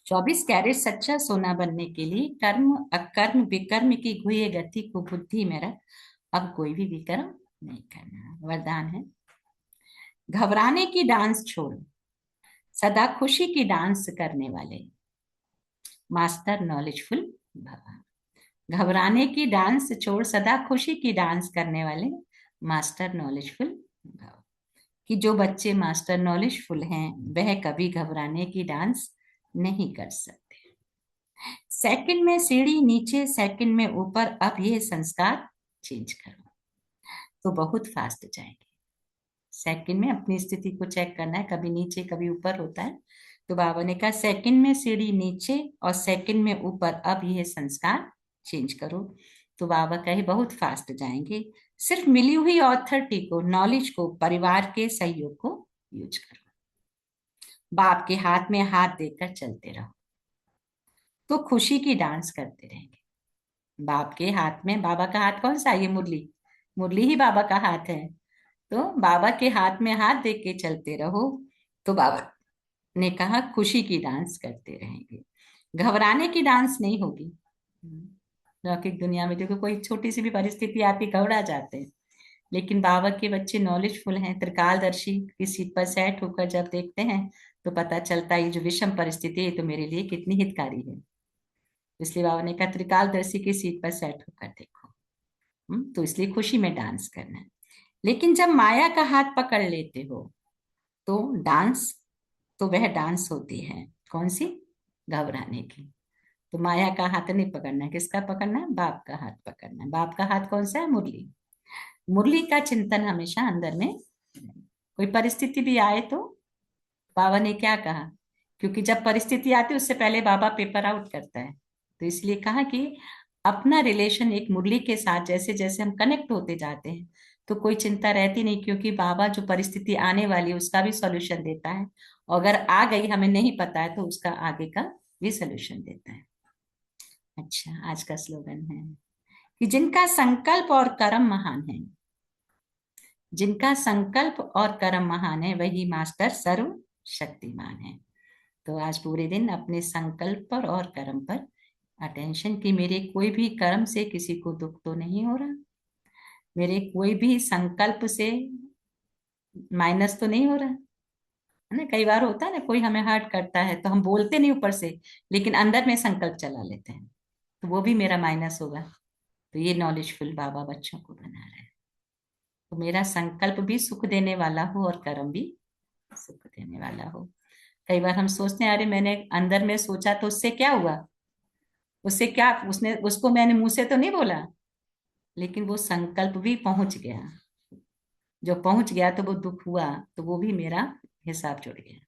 24 कैरेट सच्चा सोना बनने के लिए कर्म अकर्म विकर्म की गुह्य गति को बुद्धि में रख अब कोई भी विकर्म नहीं करना। वरदान है, घबराने की डांस छोड़ सदा खुशी की डांस करने वाले मास्टर नॉलेजफुल भव। घबराने की डांस छोड़ सदा खुशी की डांस करने वाले मास्टर नॉलेजफुल भव। कि जो बच्चे मास्टर नॉलेजफुल हैं वह कभी घबराने की डांस नहीं कर सकते। सेकंड में सीढ़ी नीचे, सेकंड में ऊपर, अब ये संस्कार चेंज करो तो बहुत फास्ट जाएंगे। सेकंड में अपनी स्थिति को चेक करना है, कभी नीचे कभी ऊपर होता है। तो बाबा ने कहा सेकंड में सीढ़ी नीचे और सेकंड में ऊपर, अब ये संस्कार चेंज करो तो बाबा कहे बहुत फास्ट जाएंगे। सिर्फ मिली हुई ऑथोरिटी को, नॉलेज को, परिवार के सहयोग को यूज करो। बाप के हाथ में हाथ देकर चलते रहो तो खुशी की डांस करते रहेंगे। बाप के हाथ में, बाबा का हाथ कौन सा? ये मुरली, मुरली ही बाबा का हाथ है। तो बाबा के हाथ में हाथ दे के चलते रहो तो बाबा ने कहा खुशी की डांस करते रहेंगे, घबराने की डांस नहीं होगी। लौकिक दुनिया में देखो कोई छोटी सी भी परिस्थिति आती घबरा जाते हैं, लेकिन बाबा के बच्चे नॉलेजफुल हैं, त्रिकालदर्शी की सीट पर सेट होकर जब देखते हैं तो पता चलता है ये जो विषम परिस्थिति है तो मेरे लिए कितनी हितकारी है। इसलिए बाबा ने कहा त्रिकालदर्शी की सीट पर सेट होकर देखो। तो इसलिए खुशी में डांस करना है। लेकिन जब माया का हाथ पकड़ लेते हो तो डांस, तो वह डांस होती है कौन सी? घबराने की। तो माया का हाथ नहीं पकड़ना है, किसका पकड़ना है? बाप का हाथ पकड़ना है। बाप का हाथ कौन सा है? मुरली। मुरली का चिंतन हमेशा अंदर में। कोई परिस्थिति भी आए तो बाबा ने क्या कहा, क्योंकि जब परिस्थिति आती है उससे पहले बाबा पेपर आउट करता है, तो इसलिए कहा कि अपना रिलेशन एक मुरली के साथ जैसे जैसे हम कनेक्ट होते जाते हैं तो कोई चिंता रहती नहीं, क्योंकि बाबा जो परिस्थिति आने वाली है उसका भी सॉल्यूशन देता है, और अगर आ गई हमें नहीं पता है तो उसका आगे का भी सॉल्यूशन देता है। अच्छा, आज का स्लोगन है कि जिनका संकल्प और कर्म महान है, जिनका संकल्प और कर्म महान है वही मास्टर सर्व शक्तिमान है। तो आज पूरे दिन अपने संकल्प पर और कर्म पर अटेंशन की, मेरे कोई भी कर्म से किसी को दुख तो नहीं हो रहा, मेरे कोई भी संकल्प से माइनस तो नहीं हो रहा, है ना। कई बार होता है ना कोई हमें हर्ट करता है तो हम बोलते नहीं ऊपर से, लेकिन अंदर में संकल्प चला लेते हैं, तो वो भी मेरा माइनस होगा। तो ये नॉलेजफुल बाबा बच्चों को बना रहे हैं। तो मेरा संकल्प भी सुख देने वाला हो और कर्म भी सुख देने वाला हो। कई बार हम सोचते हैं, अरे मैंने अंदर में सोचा तो उससे क्या हुआ, उससे क्या, उसने उसको मैंने मुंह से तो नहीं बोला, लेकिन वो संकल्प भी पहुंच गया। जो पहुंच गया तो वो दुख हुआ, तो वो भी मेरा हिसाब जुड़ गया।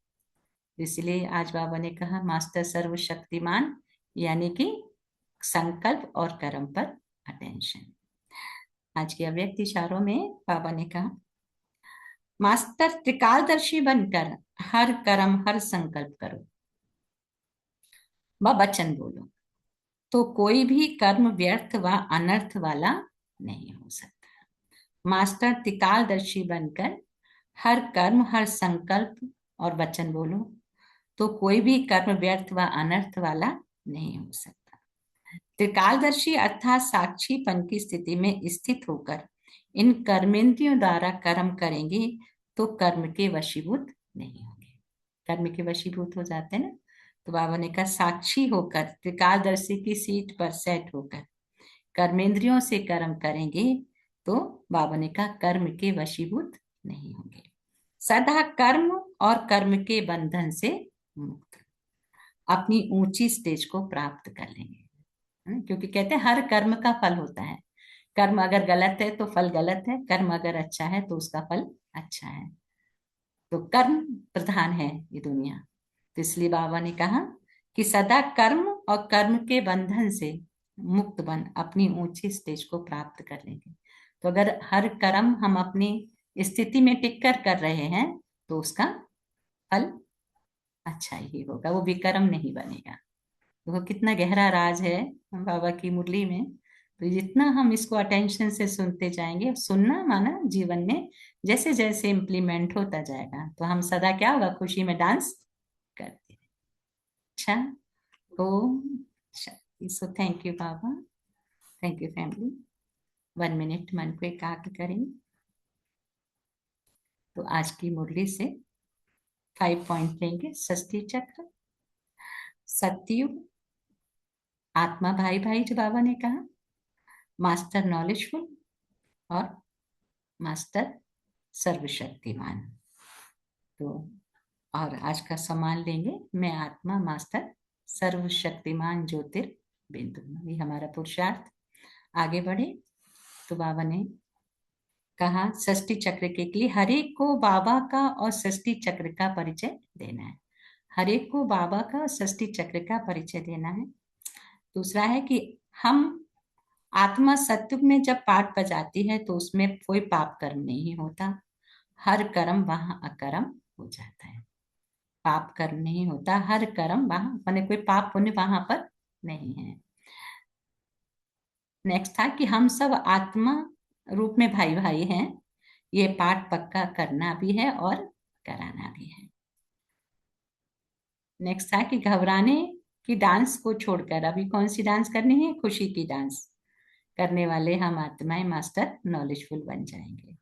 इसलिए आज बाबा ने कहा मास्टर सर्वशक्तिमान, यानी कि संकल्प और कर्म पर अटेंशन। आज के अव्यक्त इशारों में बाबा ने कहा मास्टर त्रिकालदर्शी बनकर हर कर्म हर संकल्प करो व वचन बोलो, तो कोई भी कर्म व्यर्थ व अनर्थ वाला नहीं हो सकता। मास्टर त्रिकालदर्शी बनकर हर कर्म हर संकल्प और वचन बोलो, तो कोई भी कर्म व्यर्थ व अनर्थ वाला नहीं हो सकता। त्रिकालदर्शी अर्थात साक्षीपन की स्थिति में स्थित होकर इन कर्मेंद्रियों द्वारा कर्म करेंगे तो कर्म के वशीभूत नहीं होंगे। कर्म के वशीभूत हो जाते हैं ना, तो बाबा ने कहा साक्षी होकर त्रिकालदर्शी की सीट पर सेट होकर कर्मेंद्रियों से कर्म करेंगे तो बाबा ने कहा कर्म के वशीभूत नहीं होंगे, सदा कर्म और कर्म के बंधन से मुक्त अपनी ऊंची स्टेज को प्राप्त कर लेंगे। क्योंकि कहते हैं हर कर्म का फल होता है। कर्म अगर गलत है तो फल गलत है, कर्म अगर अच्छा है तो उसका फल अच्छा है। तो कर्म प्रधान है ये दुनिया। तो इसलिए बाबा ने कहा कि सदा कर्म और कर्म के बंधन से मुक्त बन अपनी ऊंची स्टेज को प्राप्त कर लेंगे। तो अगर हर कर्म हम अपनी स्थिति में टिक कर रहे हैं तो उसका फल अच्छा ही होगा, वो विकर्म नहीं बनेगा। तो वो कितना गहरा राज है बाबा की मुरली में। तो जितना हम इसको अटेंशन से सुनते जाएंगे, सुनना माना जीवन में जैसे जैसे इम्प्लीमेंट होता जाएगा, तो हम सदा क्या होगा, खुशी में डांस करते हैं। अच्छा, ओम शांति। So thank you Baba, thank you family. 1 minute मन को एकाग्र करें। तो आज की मुरली से 5 पॉइंट लेंगे। षष्ठी चक्र, सतयुग, आत्मा भाई भाई जो बाबा ने कहा, मास्टर नॉलेजफुल और मास्टर सर्वशक्तिमान। तो और आज का सम्मान लेंगे, मैं आत्मा मास्टर सर्वशक्तिमान ज्योतिर्बिंदु। ये हमारा पुरुषार्थ आगे बढ़े। तो बाबा ने कहा षष्ठी चक्र के लिए हर एक को बाबा का और षष्ठी चक्र का परिचय देना है। हर एक को बाबा का और षष्ठी चक्र का परिचय देना है। दूसरा है कि हम आत्मा सत्युग में जब पाठ बजाती है तो उसमें कोई पाप कर्म नहीं होता, हर कर्म वहां अकर्म हो जाता है। पाप कर्म नहीं होता, हर कर्म वहां, मैंने कोई पाप पुण्य वहां पर नहीं है। नेक्स्ट था कि हम सब आत्मा रूप में भाई भाई हैं, ये पाठ पक्का करना भी है और कराना भी है। नेक्स्ट था कि घबराने की डांस को छोड़कर अभी कौन सी डांस करनी है, खुशी की डांस करने वाले हम आत्माएं मास्टर नॉलेजफुल बन जाएंगे।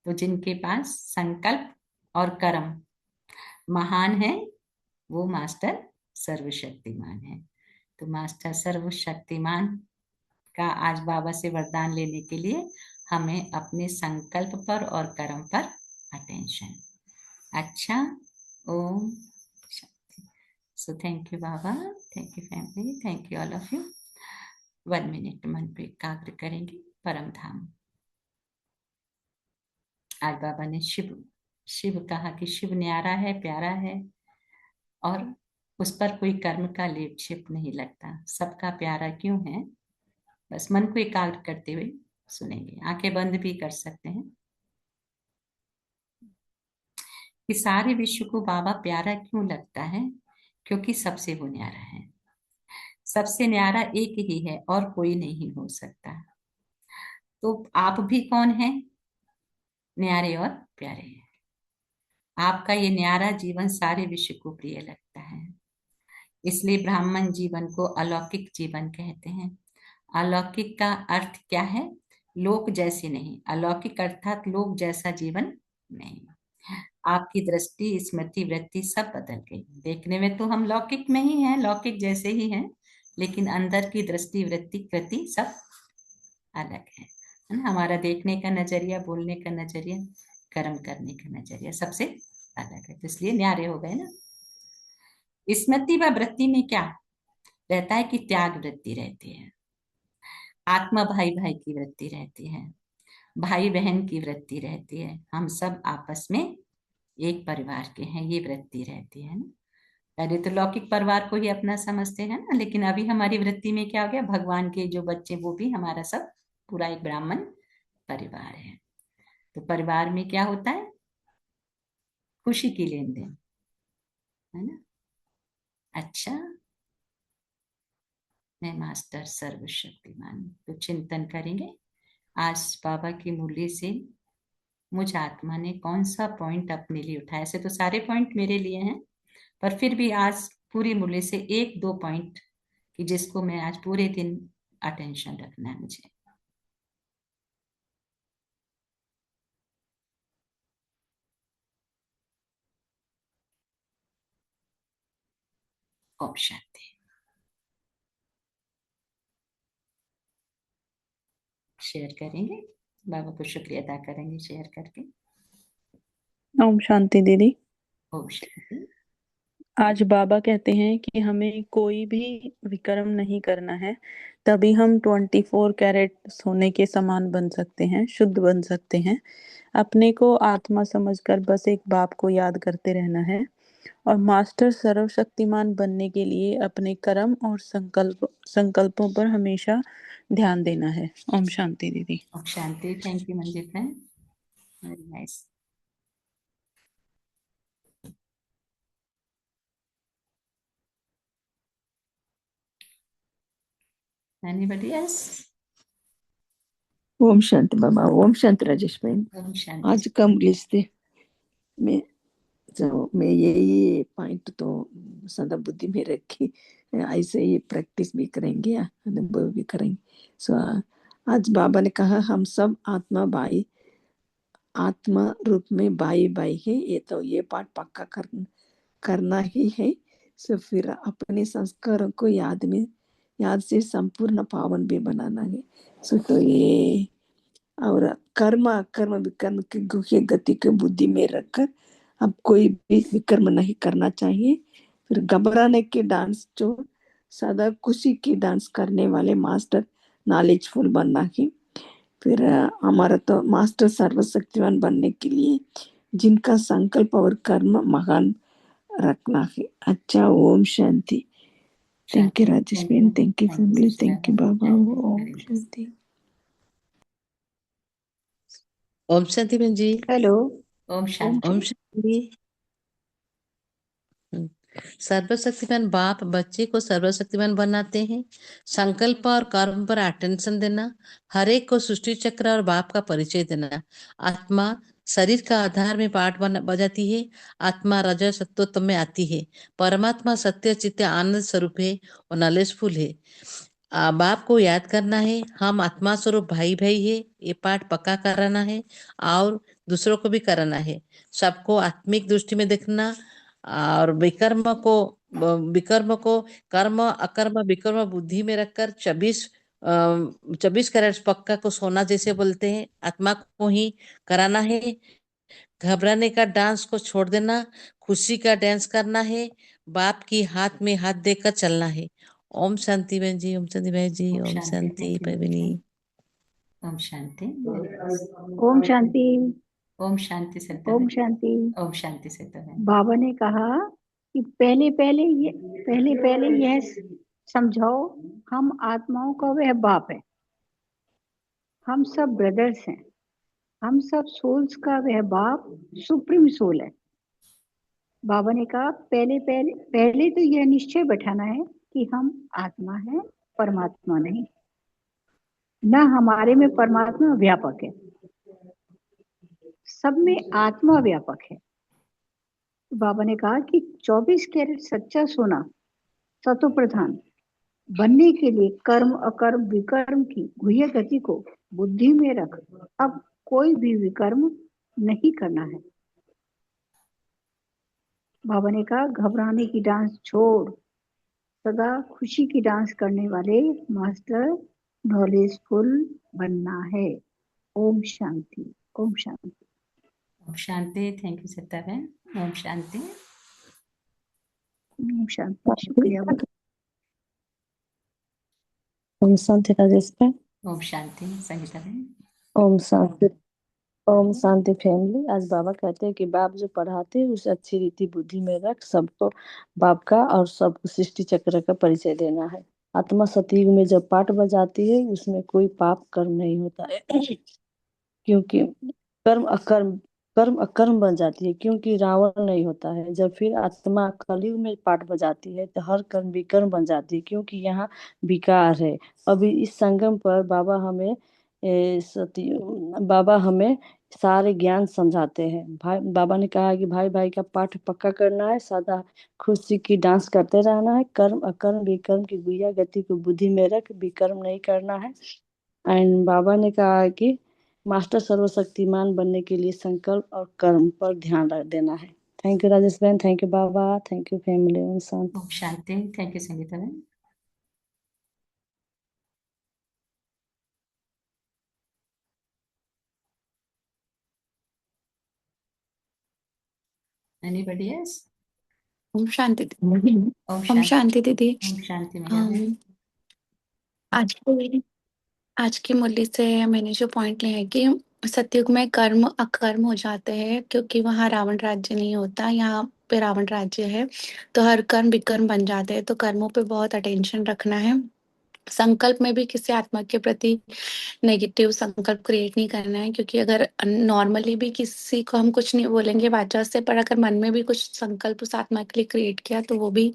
तो जिनके पास संकल्प और कर्म महान है वो मास्टर सर्वशक्तिमान है। तो मास्टर सर्वशक्तिमान का आज बाबा से वरदान लेने के लिए हमें अपने संकल्प पर और कर्म पर अटेंशन। अच्छा, ओम शांति। So thank you Baba, thank you family, thank you all of you. 1 minute मन पे एकाग्र करेंगे। परम धाम, आज बाबा ने शिव शिव कहा कि शिव न्यारा है, प्यारा है और उस पर कोई कर्म का लेप छिप नहीं लगता। सबका प्यारा क्यों है, बस मन को एकाग्र करते हुए सुनेंगे। आंखें बंद भी कर सकते हैं। कि सारे विश्व को बाबा प्यारा क्यों लगता है, क्योंकि सबसे वो न्यारा है। सबसे न्यारा एक ही है और कोई नहीं हो सकता। तो आप भी कौन है, न्यारे और प्यारे हैं। आपका ये न्यारा जीवन सारे विश्व को प्रिय लगता है। इसलिए ब्राह्मण जीवन को अलौकिक जीवन कहते हैं। अलौकिक का अर्थ क्या है, लोक जैसी नहीं, अलौकिक अर्थात लोक जैसा जीवन नहीं। आपकी दृष्टि स्मृति वृत्ति सब बदल गई। देखने में तो हम लौकिक में ही हैं, लौकिक जैसे ही हैं, लेकिन अंदर की दृष्टि वृत्ति कृति सब अलग है है ना। हमारा देखने का नजरिया, बोलने का नजरिया, कर्म करने का नजरिया सबसे अलग है, तो इसलिए न्यारे हो गए ना। स्मृति व वृत्ति में क्या रहता है कि त्याग वृत्ति रहती है, आत्मा भाई भाई की वृत्ति रहती है, भाई बहन की वृत्ति रहती है, हम सब आपस में एक परिवार के हैं, ये वृत्ति रहती है ना। पहले तो लौकिक परिवार को ही अपना समझते हैं ना, लेकिन अभी हमारी वृत्ति में क्या हो गया, भगवान के जो बच्चे वो भी हमारा सब पूरा एक ब्राह्मण परिवार है। तो परिवार में क्या होता है, खुशी की लेन देन, है ना। अच्छा, मैं मास्टर सर्वशक्तिमान तो चिंतन करेंगे आज बाबा की मुरली से। मुझ आत्मा ने कौन सा पॉइंट अपने लिए उठाया, ऐसे तो सारे पॉइंट मेरे लिए हैं, पर फिर भी आज पूरी मुरली से एक दो पॉइंट कि जिसको मैं आज पूरे दिन अटेंशन रखना है मुझे। ओम शांति। शेयर करेंगे, बाबा को शुक्रिया अदा करेंगे शेयर करके। ओम शांति दीदी। ओम शांति। आज बाबा कहते हैं कि हमें कोई भी विकर्म नहीं करना है, तभी हम 24 कैरेट सोने के समान बन सकते हैं, शुद्ध बन सकते हैं। अपने को आत्मा समझकर बस एक बाप को याद करते रहना है और मास्टर सर्वशक्तिमान बनने के लिए अपने कर्म और संकल्पों पर हमेशा ध्यान देना है। ओम शांति दीदी। ओम शांति। Thank you Manjit ma'am, very nice. Anybody else? ओम शांति बाबा। ओम शांति राजेश बहन। ओम शांति। आज का लिस्ट में जो मैं ये पॉइंट तो सदा बुद्धि में रखी, ऐसे ही प्रैक्टिस भी करेंगे, अनुभव भी करेंगे। सो आज बाबा ने कहा हम सब आत्मा भाई, आत्मा रूप में भाई भाई है, ये तो ये पाठ पक्का करना ही है। सो फिर अपने संस्कारों को याद से संपूर्ण पावन भी बनाना है। सो तो ये और कर्म अकर्म विकर्म के गुह्य गति के बुद्धि में रखकर अब कोई भी विकर्म नहीं करना चाहिए। फिर घबराने के डांस जो सदा खुशी की डांस करने वाले मास्टर नॉलेजफुल बनना ही। फिर हमारा तो मास्टर सर्वशक्तिवान बनने के लिए जिनका संकल्प और कर्म महान रखना है। अच्छा, ओम शांति। थैंक यू राजेश बहन, thank you family, thank you बाबा। ओम शांति। ओम शांति बहन जी। हेलो। ओम शांति। ओम शांति। सर्वशक्तिमान बाप बच्चे को सर्वशक्तिमान बनाते हैं। संकल्प और कर्म पर अटेंशन देना, हर एक को सृष्टि चक्र और बाप का परिचय देना। आत्मा शरीर का आधार में पाठ बजाती है। आत्मा रज सत्वत्व में आती है। परमात्मा सत्य चित्त आनंद स्वरूप है और नॉलेजफुल है। बाप को याद करना है, हम आत्मा स्वरूप भाई भाई है, ये पाठ पक्का कराना है और दूसरों को भी कराना है। सबको आत्मिक दृष्टि में देखना और विकर्म को कर्म अकर्म विकर्म बुद्धि में रखकर 24 कैरेट पक्का को सोना जैसे बोलते हैं, आत्मा को ही कराना है। घबराने का डांस को छोड़ देना, खुशी का डांस करना है, बाप की हाथ में हाथ देकर चलना है। ओम शांति बहन जी। ओम शांति भाई जी। ओम शांति पविनी। ओम शांति। ओम शांति। ओम शांति सत्य। ओम शांति। ओम शांति सत्य। बाबा ने कहा कि पहले पहले यह समझाओ, हम आत्माओं का वह बाप है, हम सब ब्रदर्स हैं, हम सब सोल्स का वह बाप सुप्रीम सोल है। बाबा ने कहा पहले तो यह निश्चय बैठाना है कि हम आत्मा हैं, परमात्मा नहीं। न हमारे में परमात्मा व्यापक है, सब में आत्मा व्यापक है। बाबा ने कहा कि 24 कैरेट सच्चा सोना सतो प्रधान बनने के लिए कर्म अकर्म विकर्म की गुह्य गति को बुद्धि में रख अब कोई भी विकर्म नहीं करना है। बाबा ने कहा घबराने की डांस छोड़, सदा खुशी की डांस करने वाले मास्टर नॉलेजफुल बनना है। ओम शांति। ओम शांति। ओम शांति। थैंक यू सत्ता बहन। ओम शांति। ओम शांति। शुक्रिया। ओम शांति राजेश भाई। ओम शांति संगीता बहन। ओम शांति। ओम शांति फैमिली। आज बाबा कहते हैं कि बाप जो पढ़ाते हैं उसे अच्छी रीति बुद्धि में रख सबको बाप का और सबको सृष्टि चक्र का परिचय देना है। आत्मा सतयुग में जब पाठ बजाती है उसमें कोई पाप कर्म नहीं होता है क्योंकि कर्म अकर्म बन जाती है क्योंकि रावण नहीं होता है। जब फिर आत्मा कलयुग में पाठ बजाती है तो हर कर्म विकर्म बन जाती है क्योंकि यहाँ विकार है। अभी इस संगम पर बाबा हमें सारे ज्ञान समझाते हैं। भाई बाबा ने कहा है कि भाई भाई का पाठ पक्का करना है, सदा खुशी की डांस करते रहना है, कर्म अकर्म विकर्म की गुड़िया गति को बुद्धि में रख विकर्म नहीं करना है। एंड बाबा ने कहा है कि मास्टर सर्वशक्तिमान बनने के लिए संकल्प और कर्म पर ध्यान रख देना है। थैंक यू राजेश बहन। Thank you Baba. Thank you family. Om Shanti. Thank you Sangeeta बहन। Anybody else? ओम शांति। ओम ओम शांति। शांति दीदी। ओम शांति मेरा बहन। आज की मुरली से मैंने जो पॉइंट लिया है कि सतयुग में कर्म अकर्म हो जाते हैं क्योंकि वहाँ रावण राज्य नहीं होता, यहाँ पे रावण राज्य है। तो हर कर्म विकर्म बन जाते हैं। तो कर्मों पे बहुत अटेंशन रखना है। संकल्प में भी किसी आत्मा के प्रति नेगेटिव संकल्प क्रिएट नहीं करना है क्योंकि अगर नॉर्मली भी किसी को हम कुछ नहीं बोलेंगे वाचा से, पर अगर मन में भी कुछ संकल्प उस आत्मा के लिए क्रिएट किया तो वो भी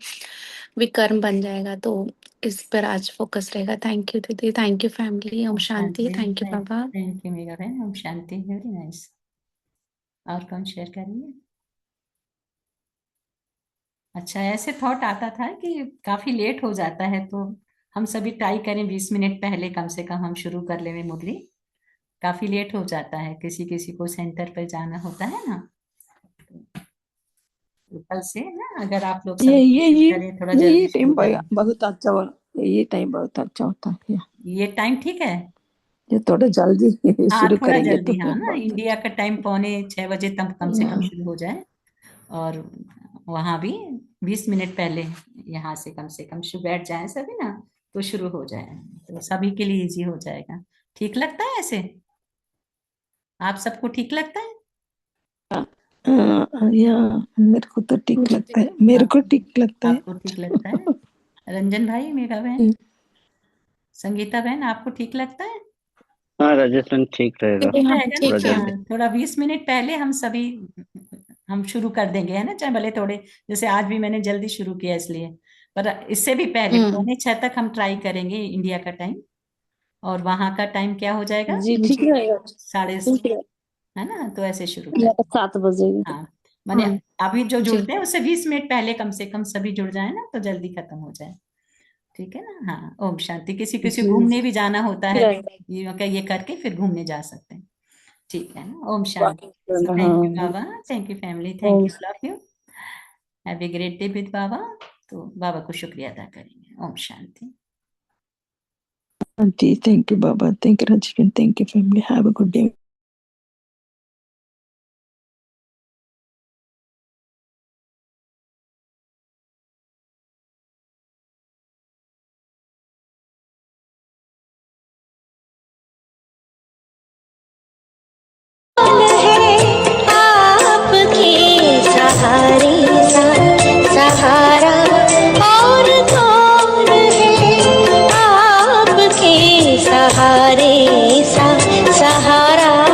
विकर्म बन जाएगा। तो इस पर आज फोकस रहेगा। थैंक यू दीदी। Thank you family. Om Shanti. Thank you Baba. Thank you मेरा बहन। ओम शांति। Very nice. और कौन शेयर करेंगे? अच्छा, ऐसे थॉट आता था कि काफी लेट हो जाता है तो हम सभी ट्राई करें 20 मिनट पहले कम से कम हम शुरू कर लें मुरली। काफी लेट हो जाता है, किसी किसी को सेंटर पर जाना होता है ना। तो कल से ना अगर आप लोग सब करें थोड़ा जल्दी ये शुरू टाइम करें। बहुत अच्छा हो, ये टाइम बहुत अच्छा होता है। ये टाइम ठीक है। ये थोड़ा जल्दी हाँ शुरू थोड़ा करेंगे तो जल्दी, हाँ ना, बहुत इंडिया का टाइम 6:45 तक कम से कम अच्छा। शुरू हो जाए। और वहां भी 20 मिनट पहले यहाँ से कम बैठ जाए सभी ना, तो शुरू हो जाए तो सभी के लिए इजी हो जाएगा। ठीक लगता है ऐसे? आप सबको ठीक लगता है? या मेरे को तो ठीक लगता है, मेरे को ठीक लगता है। आपको ठीक लगता है? रंजन भाई, मेरा बहन, संगीता बहन, आपको ठीक लगता है? हाँ राजस्थान ठीक रहेगा। ठीक हाँ, रहेगा ठीक ना? है। हाँ, थोड़ा 20 मिनट पहले हम सभी हम शुरू कर देंगे, है ना, चाहे भले थोड़े, जैसे आज भी मैंने जल्दी शुरू किया इसलिए, पर इससे भी पहले 5:45 तक हम ट्राई करेंगे इंडिया का टाइम। और वहां का टाइम क्या हो जाएगा? जी ठीक रहेगा। साढ़े, ठीक है। है ना, तो ऐसे शुरू या कर। 7 बजे। हाँ, माने हम्म, अभी जो जी। जुड़ते हैं उससे 20 मिनट पहले कम से कम सभी जुड़ जाए ना, तो जल्दी खत्म हो जाए। ठीक है ना? हाँ, ओम शांति। किसी किसी को जी घूमने भी जाना होता ठीक है, रहेगा। ये करके फिर घूमने जा सकते हैं। ठीक है ना? ओम शांति। थैंक यू हाँ। बाबा। Thank you family. Thank you, love you. Have a great day with बाबा। तो बाबा को शुक्रिया अदा करेंगे। ओम शांति। जी thank you Baba, thank you Rajeev, thank you family, have a good day. आपके सहारे सा सहारा और कौन है, आपके सहारे सा सहारा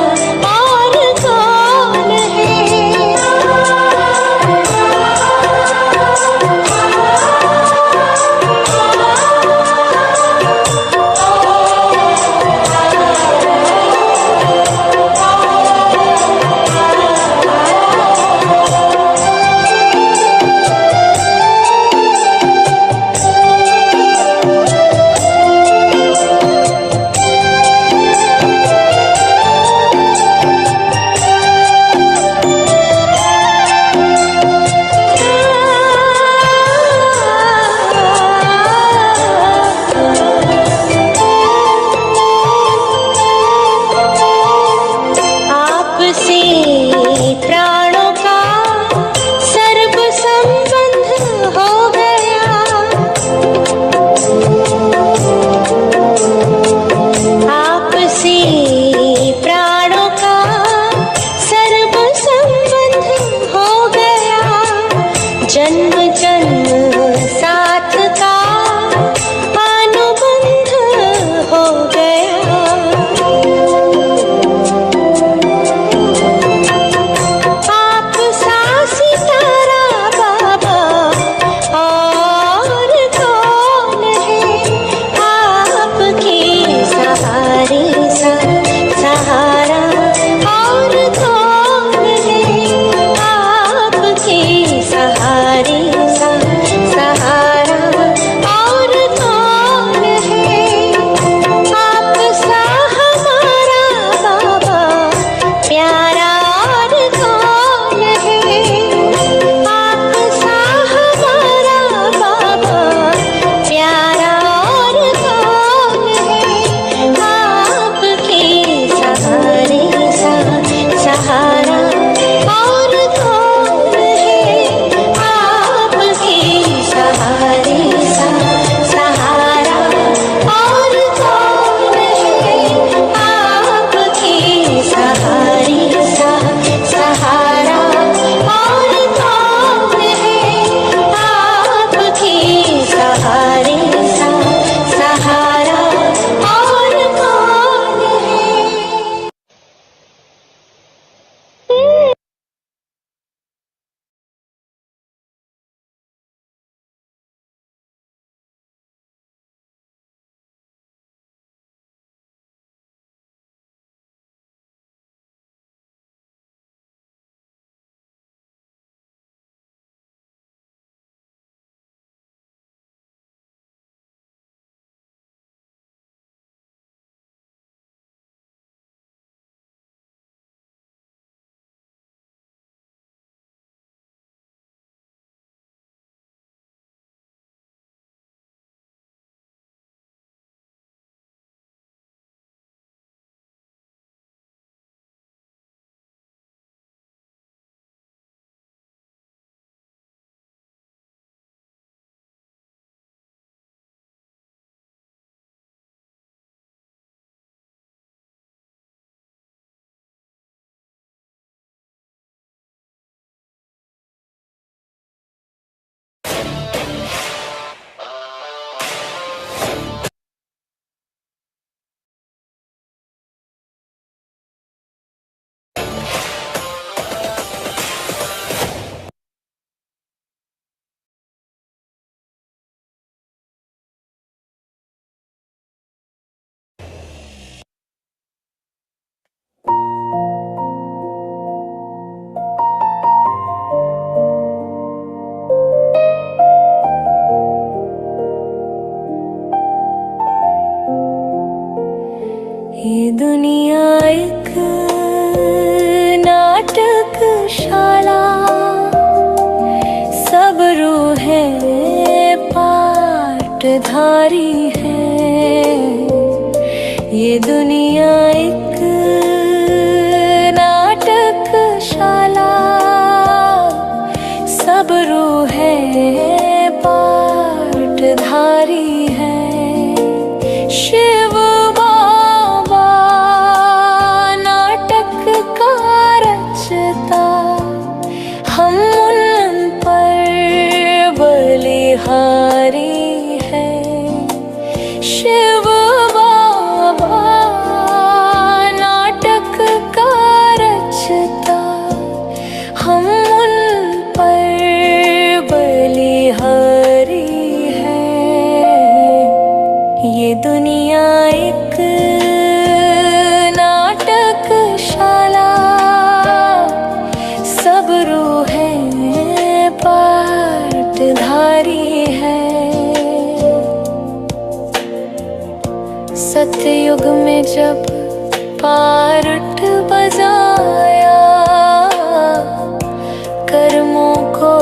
ये दुनिया एक नाटकशाला, सब रूहें पाटधारी हैं। ये दुनिया एक नाटकशाला, सब रूहें पाटधारी हैं। शिव बाबा नाटक का रचता, हम उन पर बलिहारी हैं। शिव बाबा नाटक का रचता, हम उन पर बलिहारी हैं। ये दुनिया एक नाटकशाला, सब रूहें पाटधारी हैं। सतयुग में जब पारुट बजाया, कर्मों को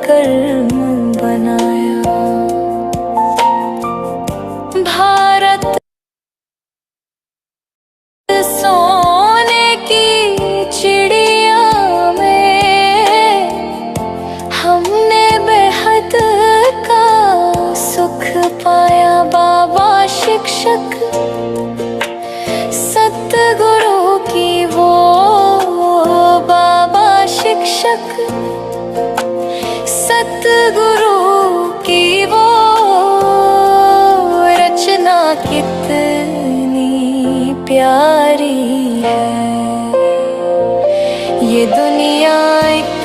कर्म बनाया। भारत सोने की चिड़िया में, हमने बेहद का सुख पाया। बाबा शिक्षक सतगुरु की वो, बाबा शिक्षक सतगुरु की वो रचना कितनी प्यारी है। ये दुनिया एक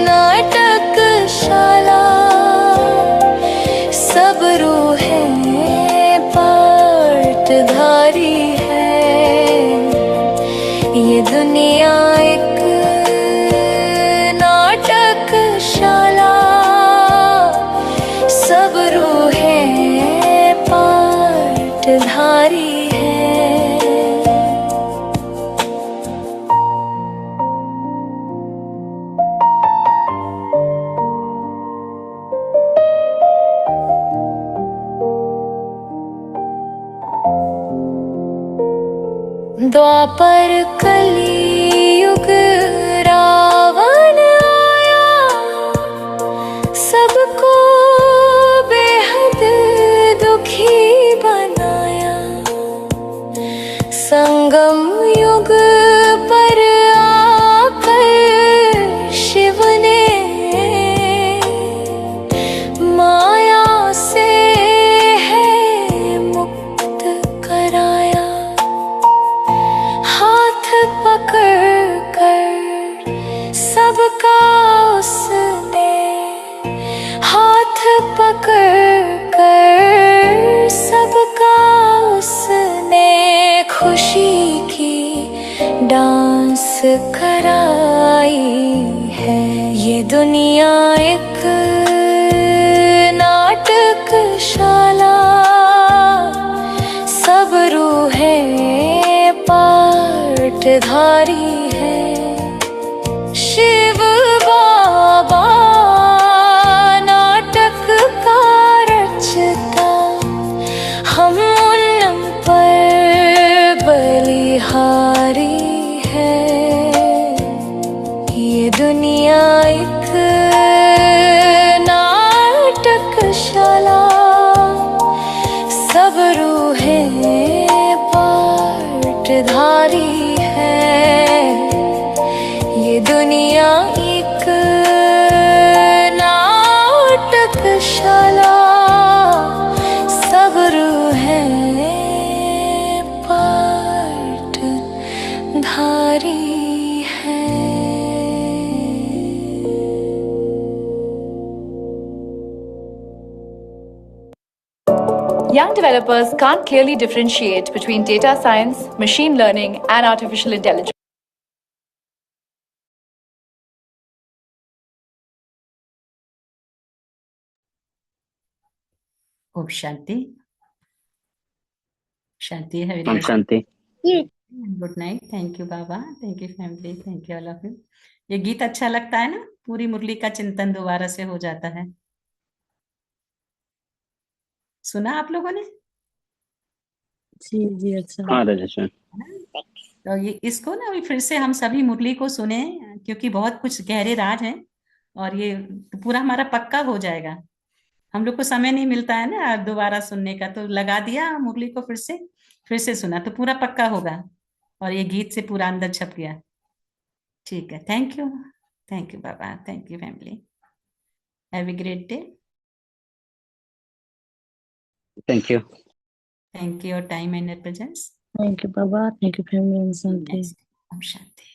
नाटकशाला, सब रूहें पाटधारी हैं। ये दुनिया एक नाटकशाला, सब रूहें पाटधारी हैं। द्वापर कलियुग रावण आया, सबको बेहद दुखी बनाया। संगम युग पर आकर शिव ने माया से है मुक्त कराया। हाथ पकड़ कर सबका उसने, हाथ पकड़ कर सबका उसने खुशी की डांस कराई है। ये दुनिया एक नाटकशाला, सब रूहें पाटधारी हैं। शिव बाबा नाटक का रचता, हम उन पर बलिहारी हैं। ये दुनिया एक नाटकशाला, सब रूहें पाटधारी हैं। ये दुनिया एक नाटकशाला, सब रूहें पाटधारी हैं। Young developers can't clearly differentiate between data science, machine learning, and artificial intelligence. Om Shanti. Shanti, have Om Shanti. Good night. Thank you Baba, thank you family, thank you all of you. ये गीत अच्छा लगता है ना, पूरी मुरली का चिंतन दोबारा से हो जाता है। सुना आप लोगों ने? जी जी, अच्छा। हाँ राजेश्वर। तो ये इसको ना अभी फिर से हम सभी मुरली को सुने, क्योंकि बहुत कुछ गहरे राज हैं, और ये पूरा हमारा पक्का हो जाएगा। हम लोग को समय नहीं मिलता है ना दोबारा सुनने का, तो लगा दिया मुरली को फिर से सुना तो पूरा पक्का होगा, और ये गीत से पूरा अंदर छप गया। ठीक है, thank you Baba, thank you family, have a great day. Thank you. Thank you your time and presence. Thank you Baba, thank you family, Shanti. Om Shanti.